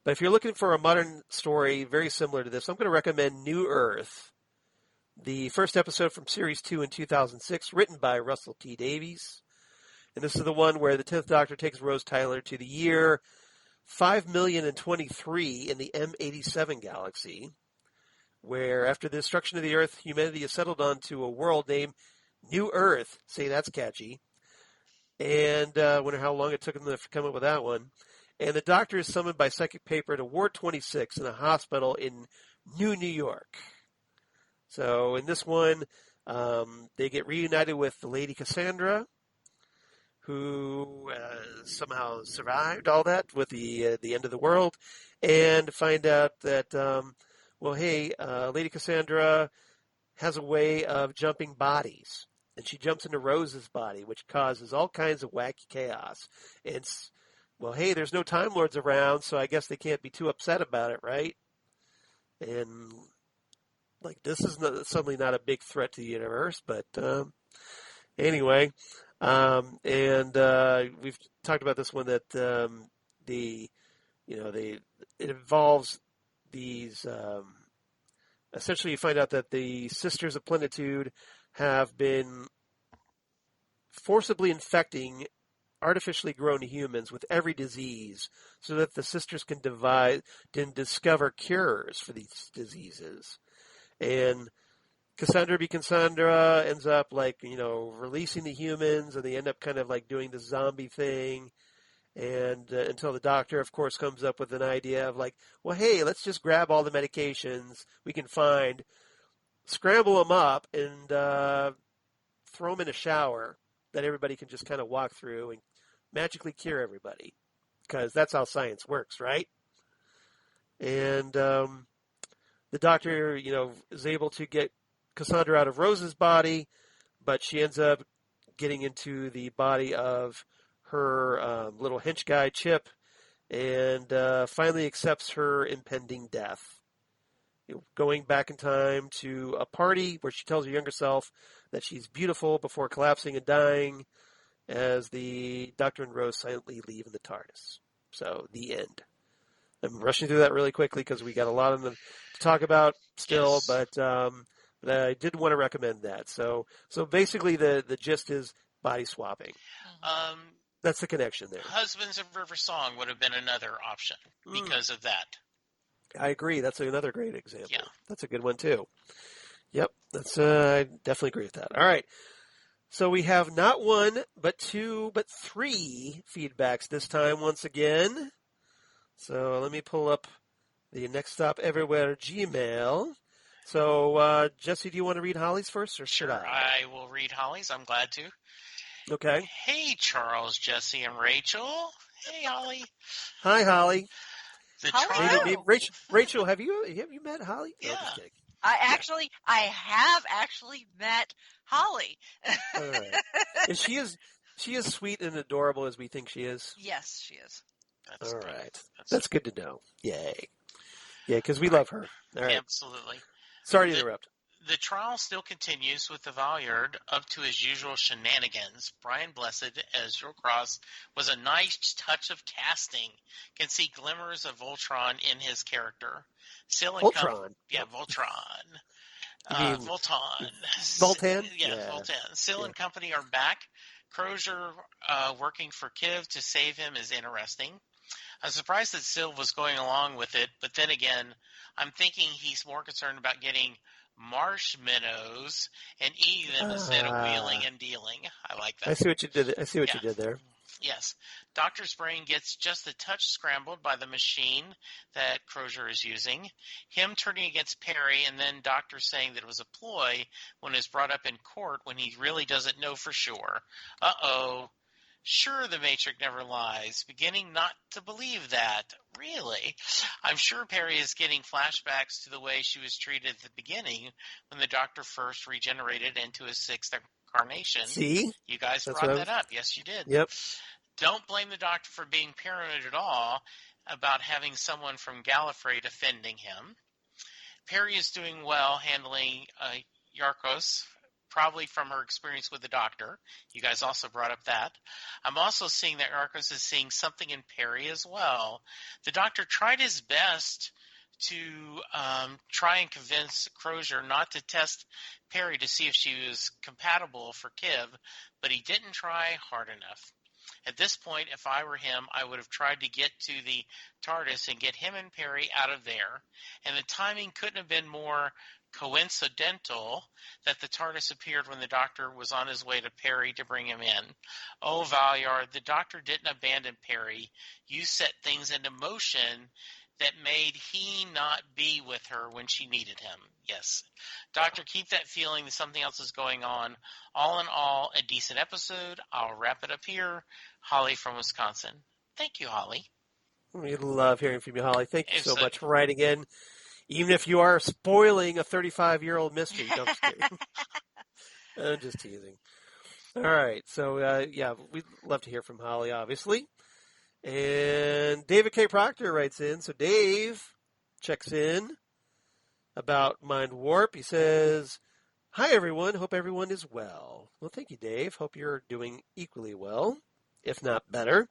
if you're looking for a modern story very similar to this, I'm going to recommend New Earth, the first episode from Series 2 in 2006, written by Russell T. Davies. And this is the one where the 10th Doctor takes Rose Tyler to the year 5,023 in the M87 galaxy, where after the destruction of the Earth, humanity has settled onto a world named New Earth. Say, that's catchy. And wonder how long it took them to come up with that one. And the Doctor is summoned by psychic paper to Ward 26 in a hospital in New York. So in this one, they get reunited with the Lady Cassandra, who somehow survived all that with the end of the world, and find out that, Lady Cassandra has a way of jumping bodies. And she jumps into Rose's body, which causes all kinds of wacky chaos. And, there's no Time Lords around, so I guess they can't be too upset about it, right? And, this is suddenly not a big threat to the universe, but anyway. We've talked about this one that it involves these. Essentially, you find out that the Sisters of Plenitude have been forcibly infecting artificially grown humans with every disease, so that the sisters can discover cures for these diseases. And Cassandra ends up releasing the humans, and they end up kind of doing the zombie thing. And until the Doctor, of course, comes up with an idea of let's just grab all the medications we can find, scramble them up, and throw them in a shower that everybody can just kind of walk through and magically cure everybody. Because that's how science works, right? And the Doctor, is able to get Cassandra out of Rose's body, but she ends up getting into the body of her little hench guy, Chip, and finally accepts her impending death. Going back in time to a party where she tells her younger self that she's beautiful before collapsing and dying, as the Doctor and Rose silently leave in the TARDIS. So, the end. I'm rushing through that really quickly because we got a lot of them to talk about still, yes. but I did want to recommend that. So basically the gist is body swapping. That's the connection there. Husbands of River Song would have been another option because of that. I agree. That's another great example. Yeah. That's a good one too. Yep. I definitely agree with that. All right. So we have not one, but two, but three feedbacks this time once again. So let me pull up the Next Stop Everywhere Gmail. So, Jesse, do you want to read Holly's first, or should Sure, I will read Holly's. I'm glad to. Okay. Hey, Charles, Jesse, and Rachel. Hey, Holly. Hi, Holly. Holly? Rachel, have you met Holly? Yeah. No, just kidding. I have actually met Holly. All right. And she is sweet and adorable as we think she is. Yes, she is. That's All good. right. That's good to know. Yay. Yeah, because we All love her. All right. Absolutely. Sorry to interrupt. The trial still continues with the Valeyard up to his usual shenanigans. Brian Blessed as Yrcanos was a nice touch of casting. Can see glimmers of Voltron in his character. Voltron? Voltron. You mean Voltan. Voltan? Yeah, Voltan. Sill and company are back. Crozier working for Kiv to save him is interesting. I'm surprised that Sill was going along with it, but then again, I'm thinking he's more concerned about getting marshmallows and eating them instead of wheeling and dealing. I like that. I see what you did. You did there. Yes. Doctor's brain gets just a touch scrambled by the machine that Crozier is using. Him turning against Peri, and then Doctor saying that it was a ploy when it's brought up in court when he really doesn't know for sure. Uh-oh. Sure, the Matrix never lies. Beginning not to believe that. Really? I'm sure Peri is getting flashbacks to the way she was treated at the beginning when the Doctor first regenerated into his sixth incarnation. See? You guys brought that up. Yes, you did. Yep. Don't blame the Doctor for being paranoid at all about having someone from Gallifrey defending him. Peri is doing well handling Yrcanos, probably from her experience with the Doctor. You guys also brought up that. I'm also seeing that Yrcanos is seeing something in Peri as well. The Doctor tried his best to try and convince Crozier not to test Peri to see if she was compatible for Kiv, but he didn't try hard enough. At this point, if I were him, I would have tried to get to the TARDIS and get him and Peri out of there, and the timing couldn't have been more coincidental that the TARDIS appeared when the Doctor was on his way to Peri to bring him in. Oh, Valeyard, the Doctor didn't abandon Peri. You set things into motion that made he not be with her when she needed him. Yes. Doctor, keep that feeling that something else is going on. All in all, a decent episode. I'll wrap it up here. Holly from Wisconsin. Thank you, Holly. We love hearing from you, Holly. Thank you so much for writing in. Even if you are spoiling a 35-year-old mystery. No, I'm just kidding. I'm just teasing. All right. So, we'd love to hear from Holly, obviously. And David K. Proctor writes in. So Dave checks in about Mindwarp. He says, "Hi, everyone. Hope everyone is well." Well, thank you, Dave. Hope you're doing equally well, if not better.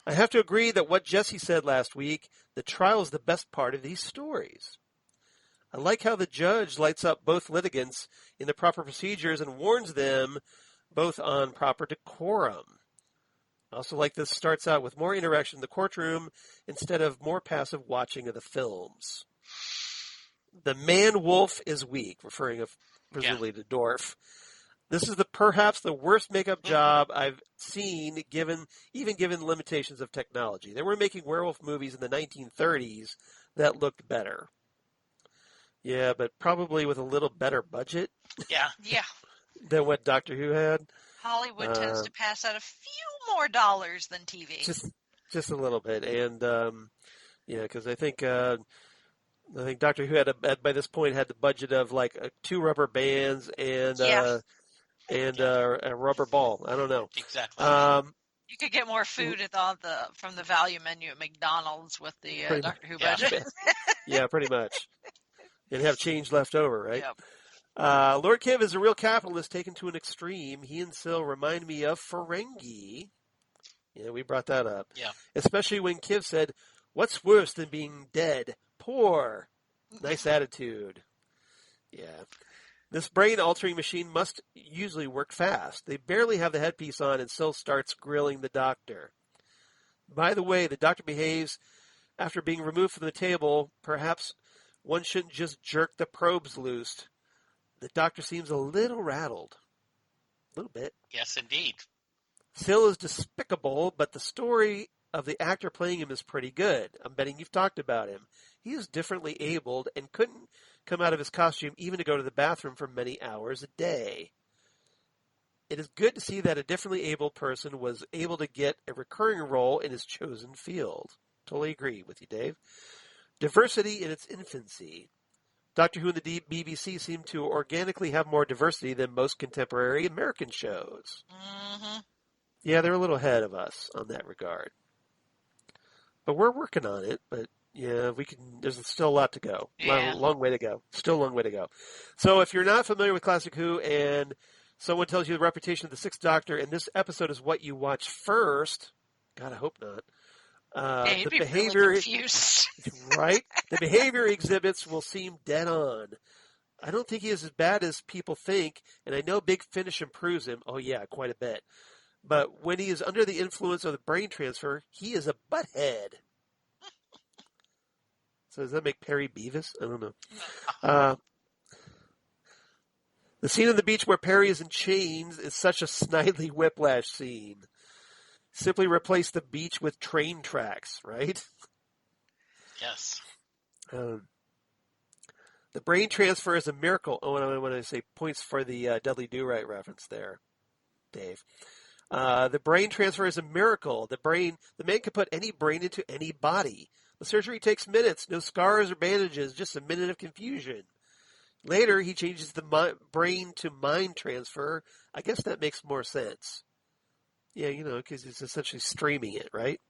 I have to agree that what Jesse said last week, the trial is the best part of these stories. I like how the judge lights up both litigants in the proper procedures and warns them both on proper decorum. I also like this starts out with more interaction in the courtroom instead of more passive watching of the films. The man-wolf is weak, referring presumably to Dorf. This is perhaps the worst makeup job I've seen, given limitations of technology. They were making werewolf movies in the 1930s that looked better. Yeah, but probably with a little better budget. Yeah. Than what Doctor Who had. Hollywood tends to pass out a few more dollars than TV. Just a little bit, and because I think Doctor Who had by this point had the budget of like 2 rubber bands and a rubber ball. I don't know exactly. You could get more food from the value menu at McDonald's with the Doctor Who budget. Yeah, pretty much. And have change left over, right? Yep. Lord Kiv is a real capitalist taken to an extreme. He and Syl remind me of Ferengi. Yeah, we brought that up. Yeah. Especially when Kiv said, "What's worse than being dead? Poor." Nice attitude. Yeah. This brain-altering machine must usually work fast. They barely have the headpiece on, and Syl starts grilling the Doctor. By the way, the Doctor behaves after being removed from the table. Perhaps one shouldn't just jerk the probes loose. The Doctor seems a little rattled. A little bit. Yes, indeed. Syl is despicable, but the story of the actor playing him is pretty good. I'm betting you've talked about him. He is differently abled and couldn't come out of his costume even to go to the bathroom for many hours a day. It is good to see that a differently abled person was able to get a recurring role in his chosen field. Totally agree with you, Dave. Diversity in its infancy. Doctor Who and the BBC seem to organically have more diversity than most contemporary American shows. Mm-hmm. Yeah, they're a little ahead of us on that regard. But we're working on it, but yeah, there's still a lot to go. Yeah. Long way to go. Still a long way to go. So if you're not familiar with Classic Who and someone tells you the reputation of the Sixth Doctor and this episode is what you watch first, God, I hope not. Yeah, you'd The be behavior, really confused. right? The behavior exhibits will seem dead on. I don't think he is as bad as people think, and I know Big Finish improves him. Oh yeah, quite a bit. But when he is under the influence of the brain transfer, he is a butthead. So does that make Peri Beavis? I don't know. The scene on the beach where Peri is in chains is such a snidely whiplash scene. Simply replace the beach with train tracks, right? Yes. The brain transfer is a miracle. Oh, and I want to say points for the Dudley Do-Right reference there, Dave. The brain transfer is a miracle. The man can put any brain into any body. The surgery takes minutes, no scars or bandages, just a minute of confusion. Later, he changes the brain to mind transfer. I guess that makes more sense. Yeah, because he's essentially streaming it, right?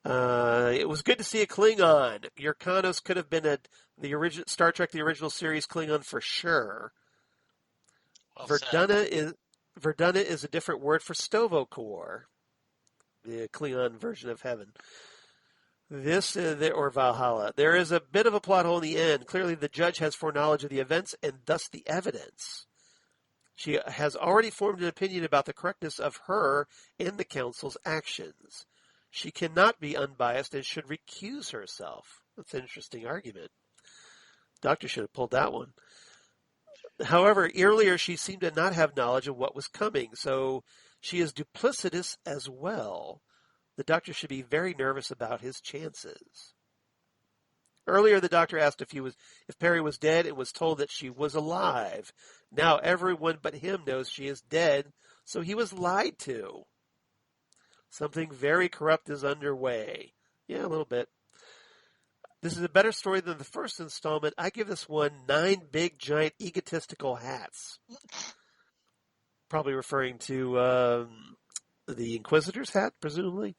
It was good to see a Klingon. Yrcanos could have been the original Star Trek, the original series Klingon for sure. Well Verduna is a different word for Sto-vo-kor, the Klingon version of heaven. Or Valhalla. There is a bit of a plot hole in the end. Clearly, the judge has foreknowledge of the events and thus the evidence. She has already formed an opinion about the correctness of her and the council's actions. She cannot be unbiased and should recuse herself. That's an interesting argument. Doctor should have pulled that one. However, earlier she seemed to not have knowledge of what was coming, so she is duplicitous as well. The Doctor should be very nervous about his chances. Earlier, the Doctor asked if Peri was dead and was told that she was alive. Now everyone but him knows she is dead, so he was lied to. Something very corrupt is underway. Yeah, a little bit. This is a better story than the first installment. I give this one 9 big, giant, egotistical hats. Probably referring to the Inquisitor's hat, presumably.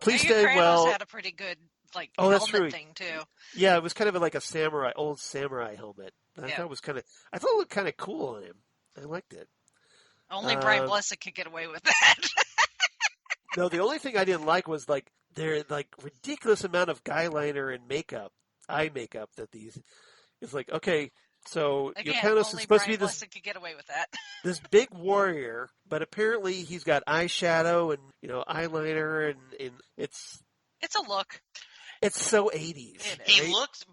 Please stay well. Yrcanos had a pretty good that's helmet true. thing too. Yeah, it was kind of like a old samurai helmet. I thought it looked kind of cool on him. I liked it. Only Brian Blessed could get away with that. No, the only thing I didn't like was their ridiculous amount of guy liner and eye makeup that these. It's like, okay, so Yrcanos is supposed to be this. Blessed could get away with that. This big warrior, but apparently he's got eyeshadow and eyeliner and it's a look. It's so 80s. He looks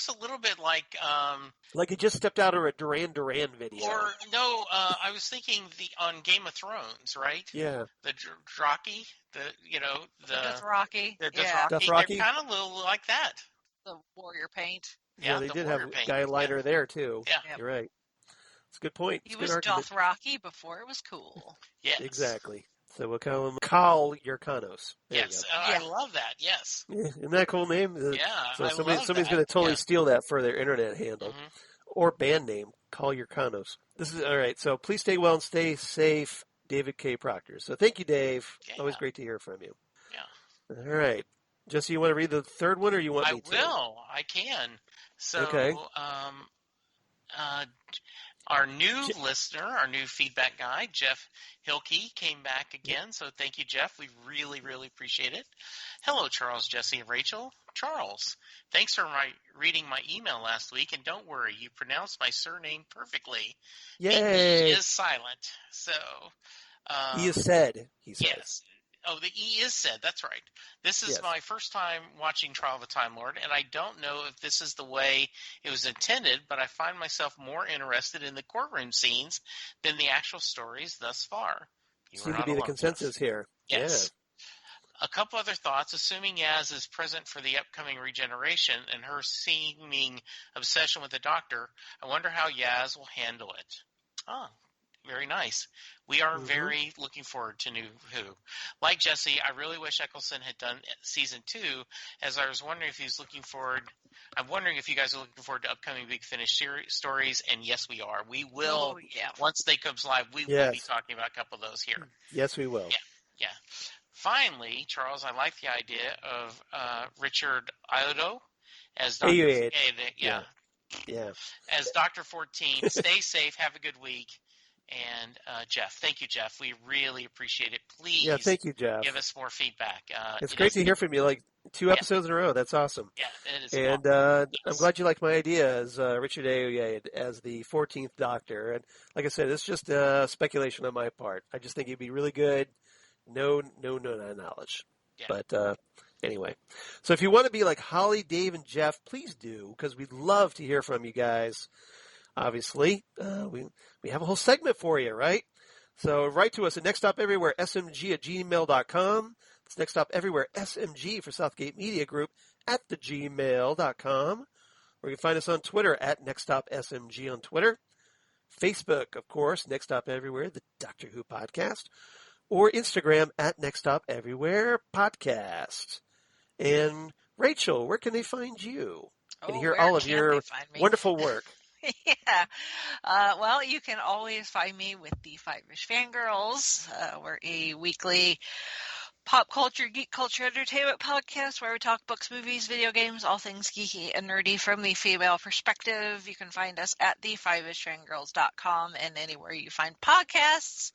a little bit like he just stepped out of a Duran Duran video. Or no, I was thinking on Game of Thrones, right? Yeah. The Dothraki, the Dothraki. Dothraki. They're kind of a little like that. The warrior paint. Yeah, they did have guy liner there too. Yeah, you're right. It's a good point. He was Dothraki before it was cool. Yes, exactly. So we'll call him Colin Yrcanos. Yes, I love that. Yes, isn't that a cool name? Yeah, so somebody's going to totally steal that for their internet handle or band name, Colin Yrcanos. This is all right. So please stay well and stay safe, David K. Proctor. So thank you, Dave. Yeah. Always great to hear from you. Yeah. All right, Jesse, you want to read the third one, or you want me to? I will. I can. So, okay. Our new listener, our new feedback guy, Jeff Hilke, came back again. So thank you, Jeff. We really, really appreciate it. Hello, Charles, Jesse, and Rachel. Charles, thanks for reading my email last week. And don't worry, you pronounced my surname perfectly. Yay. The E is silent. So E is said, he says. Yes. Oh, the E is said. That's right. This is my first time watching Trial of the Time Lord, and I don't know if this is the way it was intended, but I find myself more interested in the courtroom scenes than the actual stories thus far. Seems to be the consensus here. Yes. Yeah. A couple other thoughts. Assuming Yaz is present for the upcoming regeneration and her seeming obsession with the Doctor, I wonder how Yaz will handle it. Oh, very nice. We are Mhm. very looking forward to New Who. Like Jesse, I really wish Eccleston had done season 2, as I was wondering if he was looking forward. I'm wondering if you guys are looking forward to upcoming Big Finish stories, and yes, we are. We will, Oh, yeah. once they comes live, we will Yes. be talking about a couple of those here. Yes, we will. Yeah. Finally, Charles, I like the idea of Richard Ido as Dr. Ayoade. Yeah. Yeah. As Dr. 14. Stay safe. Have a good week. And Jeff, thank you, Jeff. We really appreciate it. Please Yeah, thank you, Jeff. give us more feedback. It's great to hear from you, like 2 episodes in a row. That's awesome. Yeah, it is. And I'm glad you like my idea as Richard Ayoade as the 14th Doctor. And like I said, it's just speculation on my part. I just think he'd be really good. No knowledge. Yeah. But anyway, so if you want to be like Holly, Dave, and Jeff, please do, because we'd love to hear from you guys. Obviously, we have a whole segment for you, right? So write to us at nextstopeverywheresmg@gmail.com. It's Next Stop Everywhere SMG for Southgate Media Group at thegmail.com. Or you can find us on Twitter at nextstopsmg on Twitter. Facebook, of course, Next Stop Everywhere, the Doctor Who podcast. Or Instagram at Next Stop Everywhere podcast. And Rachel, where can they find you? And hear all of your wonderful work. Yeah. Well, you can always find me with the Five-ish Fangirls. We're a weekly pop culture, geek culture, entertainment podcast where we talk books, movies, video games, all things geeky and nerdy from the female perspective. You can find us at the5ishfangirls.com and anywhere you find podcasts.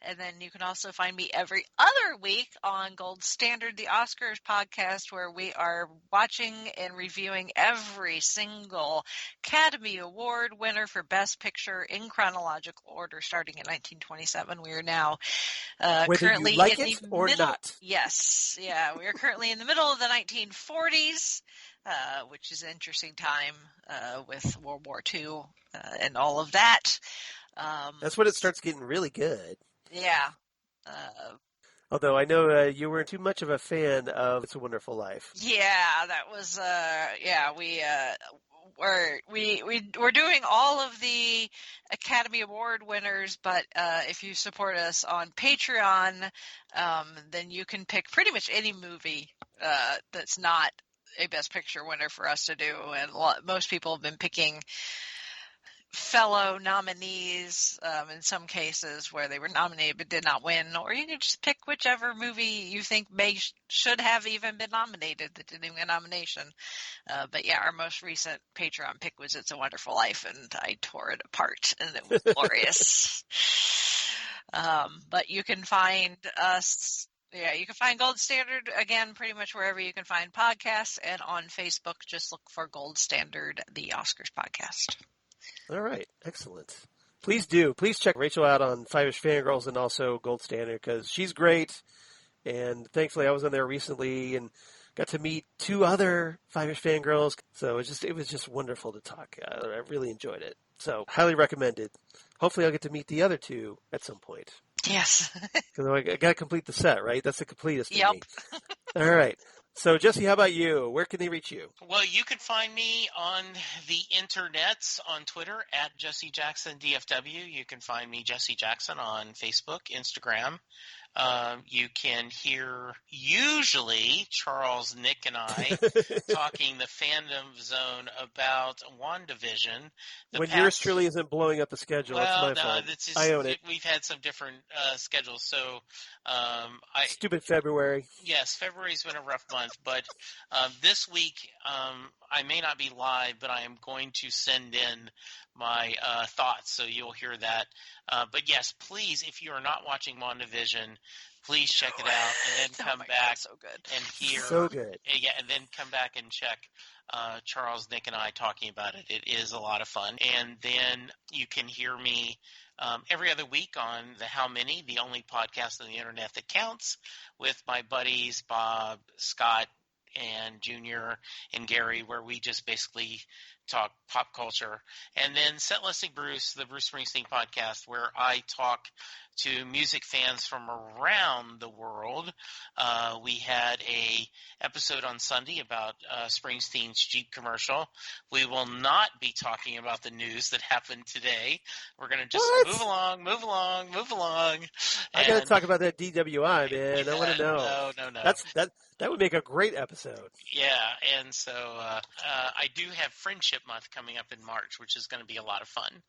And then you can also find me every other week on Gold Standard, the Oscars podcast, where we are watching and reviewing every single Academy Award winner for Best Picture in chronological order, starting in 1927. We are now currently you like in it the or middle. not. Yes, yeah, we are currently in the middle of the 1940s, which is an interesting time with World War II and all of that. That's when it starts getting really good. Yeah. Although I know you weren't too much of a fan of It's a Wonderful Life. Yeah, that was we're doing all of the Academy Award winners, but if you support us on Patreon, then you can pick pretty much any movie that's not a Best Picture winner for us to do, and most people have been picking fellow nominees in some cases where they were nominated but did not win, or you can just pick whichever movie you think should have even been nominated that didn't even get a nomination. But yeah, our most recent Patreon pick was It's a Wonderful Life, and I tore it apart, and it was glorious. But you can find us. Yeah, you can find Gold Standard, again, pretty much wherever you can find podcasts, and on Facebook, just look for Gold Standard, the Oscars podcast. All right. Excellent. Please do. Please check Rachel out on Five-ish Fangirls and also Gold Standard, because she's great. And thankfully I was on there recently and got to meet 2 other Five-ish Fangirls. So it was just wonderful to talk. I really enjoyed it. So highly recommended. Hopefully I'll get to meet the other 2 at some point. Yes. Because I got to complete the set, right? That's the completest for Yep. me. All right. So, Jesse, how about you? Where can they reach you? Well, you can find me on the internets on Twitter at Jesse Jackson DFW. You can find me, Jesse Jackson, on Facebook, Instagram. You can hear usually Charles, Nick, and I talking the fandom zone about WandaVision. When yours truly isn't blowing up the schedule, it's my fault. I own it. We've had some different schedules, so stupid February. Yes, February's been a rough month, but this week I may not be live, but I am going to send in my thoughts, so you'll hear that. But yes, please, if you are not watching WandaVision, please check it out, and then come back and hear. So good. Yeah, and then come back and check Charles, Nick, and I talking about it. It is a lot of fun. And then you can hear me every other week on the How Many, the only podcast on the internet that counts, with my buddies Bob, Scott, and Junior and Gary, where we just basically talk pop culture. And then Set Listing Bruce, the Bruce Springsteen podcast, where I talk to music fans from around the world. We had a episode on Sunday about Springsteen's Jeep commercial. We will not be talking about the news that happened today. We're going to just move along. I got to talk about that DWI, man. Yeah, I want to know. No. That would make a great episode. Yeah, and so I do have Friendship Month coming up in March, which is going to be a lot of fun.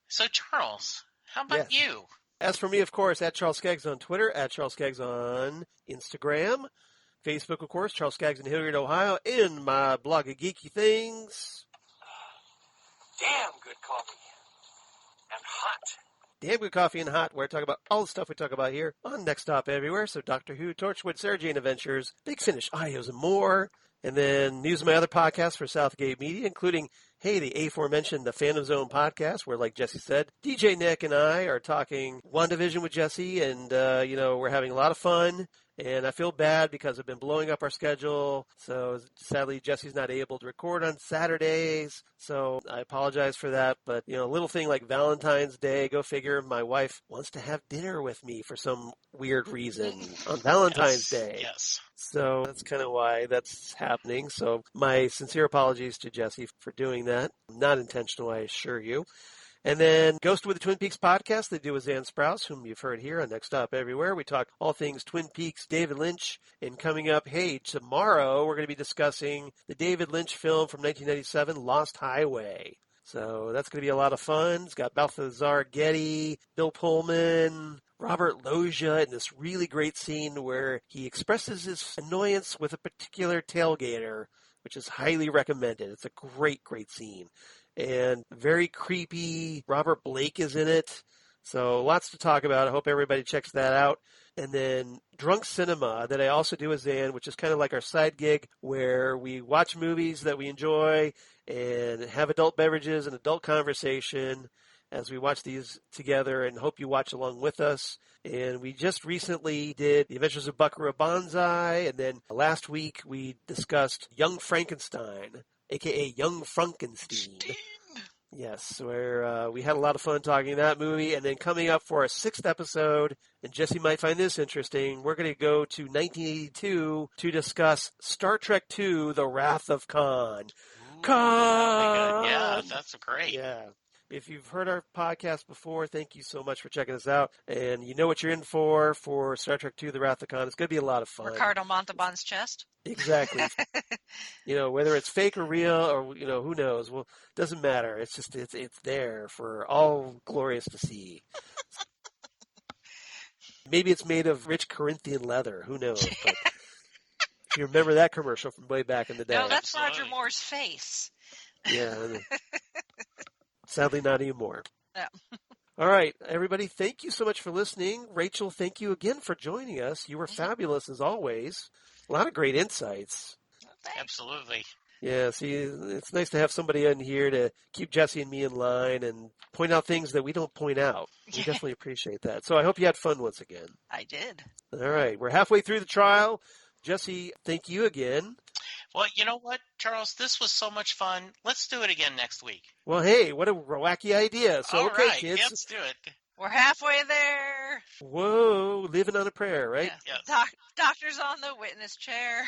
So, Charles, how about you? As for me, of course, at Charles Skaggs on Twitter, at Charles Skaggs on Instagram, Facebook, of course, Charles Skaggs in Hilliard, Ohio, in my blog of geeky things. Damn good coffee. And hot. Damn good coffee and hot, where I talk about all the stuff we talk about here on Next Stop Everywhere. So Doctor Who, Torchwood, Sarah Jane Adventures, Big Finish, Audios, and more. And then news of my other podcasts for Southgate Media, including, the aforementioned The Phantom Zone podcast, where, like Jesse said, DJ Nick and I are talking WandaVision with Jesse, and, we're having a lot of fun. And I feel bad because I've been blowing up our schedule. So sadly, Jesse's not able to record on Saturdays. So I apologize for that. But, a little thing like Valentine's Day, go figure, my wife wants to have dinner with me for some weird reason on Valentine's Day. Yes. So that's kind of why that's happening. So my sincere apologies to Jesse for doing that. Not intentional, I assure you. And then Ghost with the Twin Peaks podcast they do with Zan Sprouse, whom you've heard here on Next Stop Everywhere. We talk all things Twin Peaks, David Lynch. And coming up, tomorrow we're going to be discussing the David Lynch film from 1997, Lost Highway. So that's going to be a lot of fun. It's got Balthazar Getty, Bill Pullman, Robert Loggia in this really great scene where he expresses his annoyance with a particular tailgater, which is highly recommended. It's a great, great scene. And very creepy. Robert Blake is in it. So lots to talk about. I hope everybody checks that out. And then Drunk Cinema that I also do with Zan, which is kind of like our side gig where we watch movies that we enjoy and have adult beverages and adult conversation as we watch these together, and hope you watch along with us. And we just recently did The Adventures of Buckaroo Banzai, and then last week we discussed Young Frankenstein, a.k.a. Young Frankenstein. Yes, where we had a lot of fun talking that movie. And then coming up for our 6th episode, and Jesse might find this interesting, we're going to go to 1982 to discuss Star Trek II, The Wrath of Khan. Khan! Yeah, that's great. Yeah. If you've heard our podcast before, thank you so much for checking us out. And you know what you're in for Star Trek II, The Wrath of Khan. It's going to be a lot of fun. Ricardo Montalban's chest. Exactly. Whether it's fake or real or, who knows. Well, it doesn't matter. It's just, it's there for all glorious to see. Maybe it's made of rich Corinthian leather. Who knows? But if you remember that commercial from way back in the day. No, that's Roger Moore's face. Yeah. Sadly, not anymore. Yeah. All right, everybody, thank you so much for listening. Rachel, thank you again for joining us. You were fabulous as always. A lot of great insights. Absolutely. Yeah, see, it's nice to have somebody in here to keep Jesse and me in line and point out things that we don't point out. We definitely appreciate that. So I hope you had fun once again. I did. All right, we're halfway through the trial. Jesse, thank you again. Well, you know what, Charles? This was so much fun. Let's do it again next week. Well, hey, what a wacky idea. So, all okay, right, kids. Let's do it. We're halfway there. Whoa, living on a prayer, right? Yeah. Doctor's on the witness chair.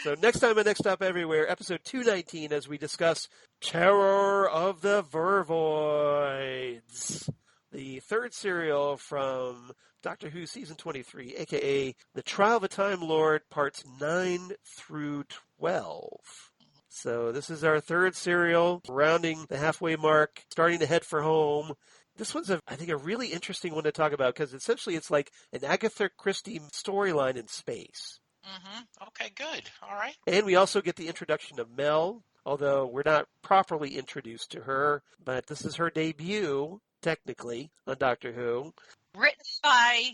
So next time on Next Stop Everywhere, episode 219, as we discuss Terror of the Vervoids, the third serial from Doctor Who Season 23, a.k.a. The Trial of a Time Lord, parts 9 through 12. So this is our third serial, rounding the halfway mark, starting to head for home. This one's, I think, a really interesting one to talk about because essentially it's like an Agatha Christie storyline in space. Mm-hmm. Okay, good. All right. And we also get the introduction of Mel, although we're not properly introduced to her, but this is her debut, technically, on Doctor Who. Written by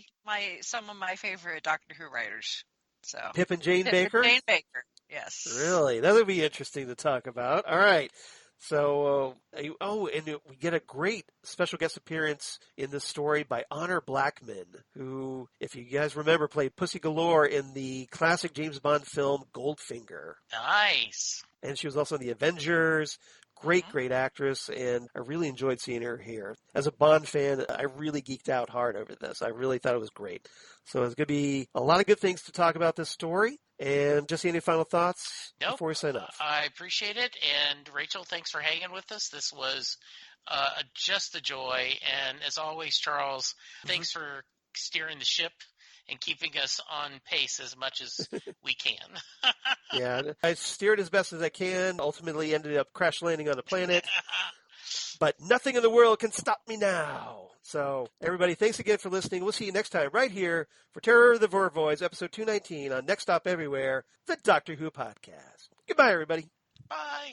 some of my favorite Doctor Who writers. So Pip and Jane Baker? Jane Baker, yes. Really? That would be interesting to talk about. All right. So, and we get a great special guest appearance in this story by Honor Blackman, who, if you guys remember, played Pussy Galore in the classic James Bond film Goldfinger. Nice. And she was also in The Avengers. Great actress, and I really enjoyed seeing her here. As a Bond fan, I really geeked out hard over this. I really thought it was great. So there's going to be a lot of good things to talk about this story. And Jesse, any final thoughts before we sign off? I appreciate it. And Rachel, thanks for hanging with us. This was just a joy. And as always, Charles, thanks for steering the ship and keeping us on pace as much as we can. Yeah, I steered as best as I can, ultimately ended up crash landing on the planet. But nothing in the world can stop me now. So, everybody, thanks again for listening. We'll see you next time right here for Terror of the Vorvoids, episode 219 on Next Stop Everywhere, the Doctor Who podcast. Goodbye, everybody. Bye.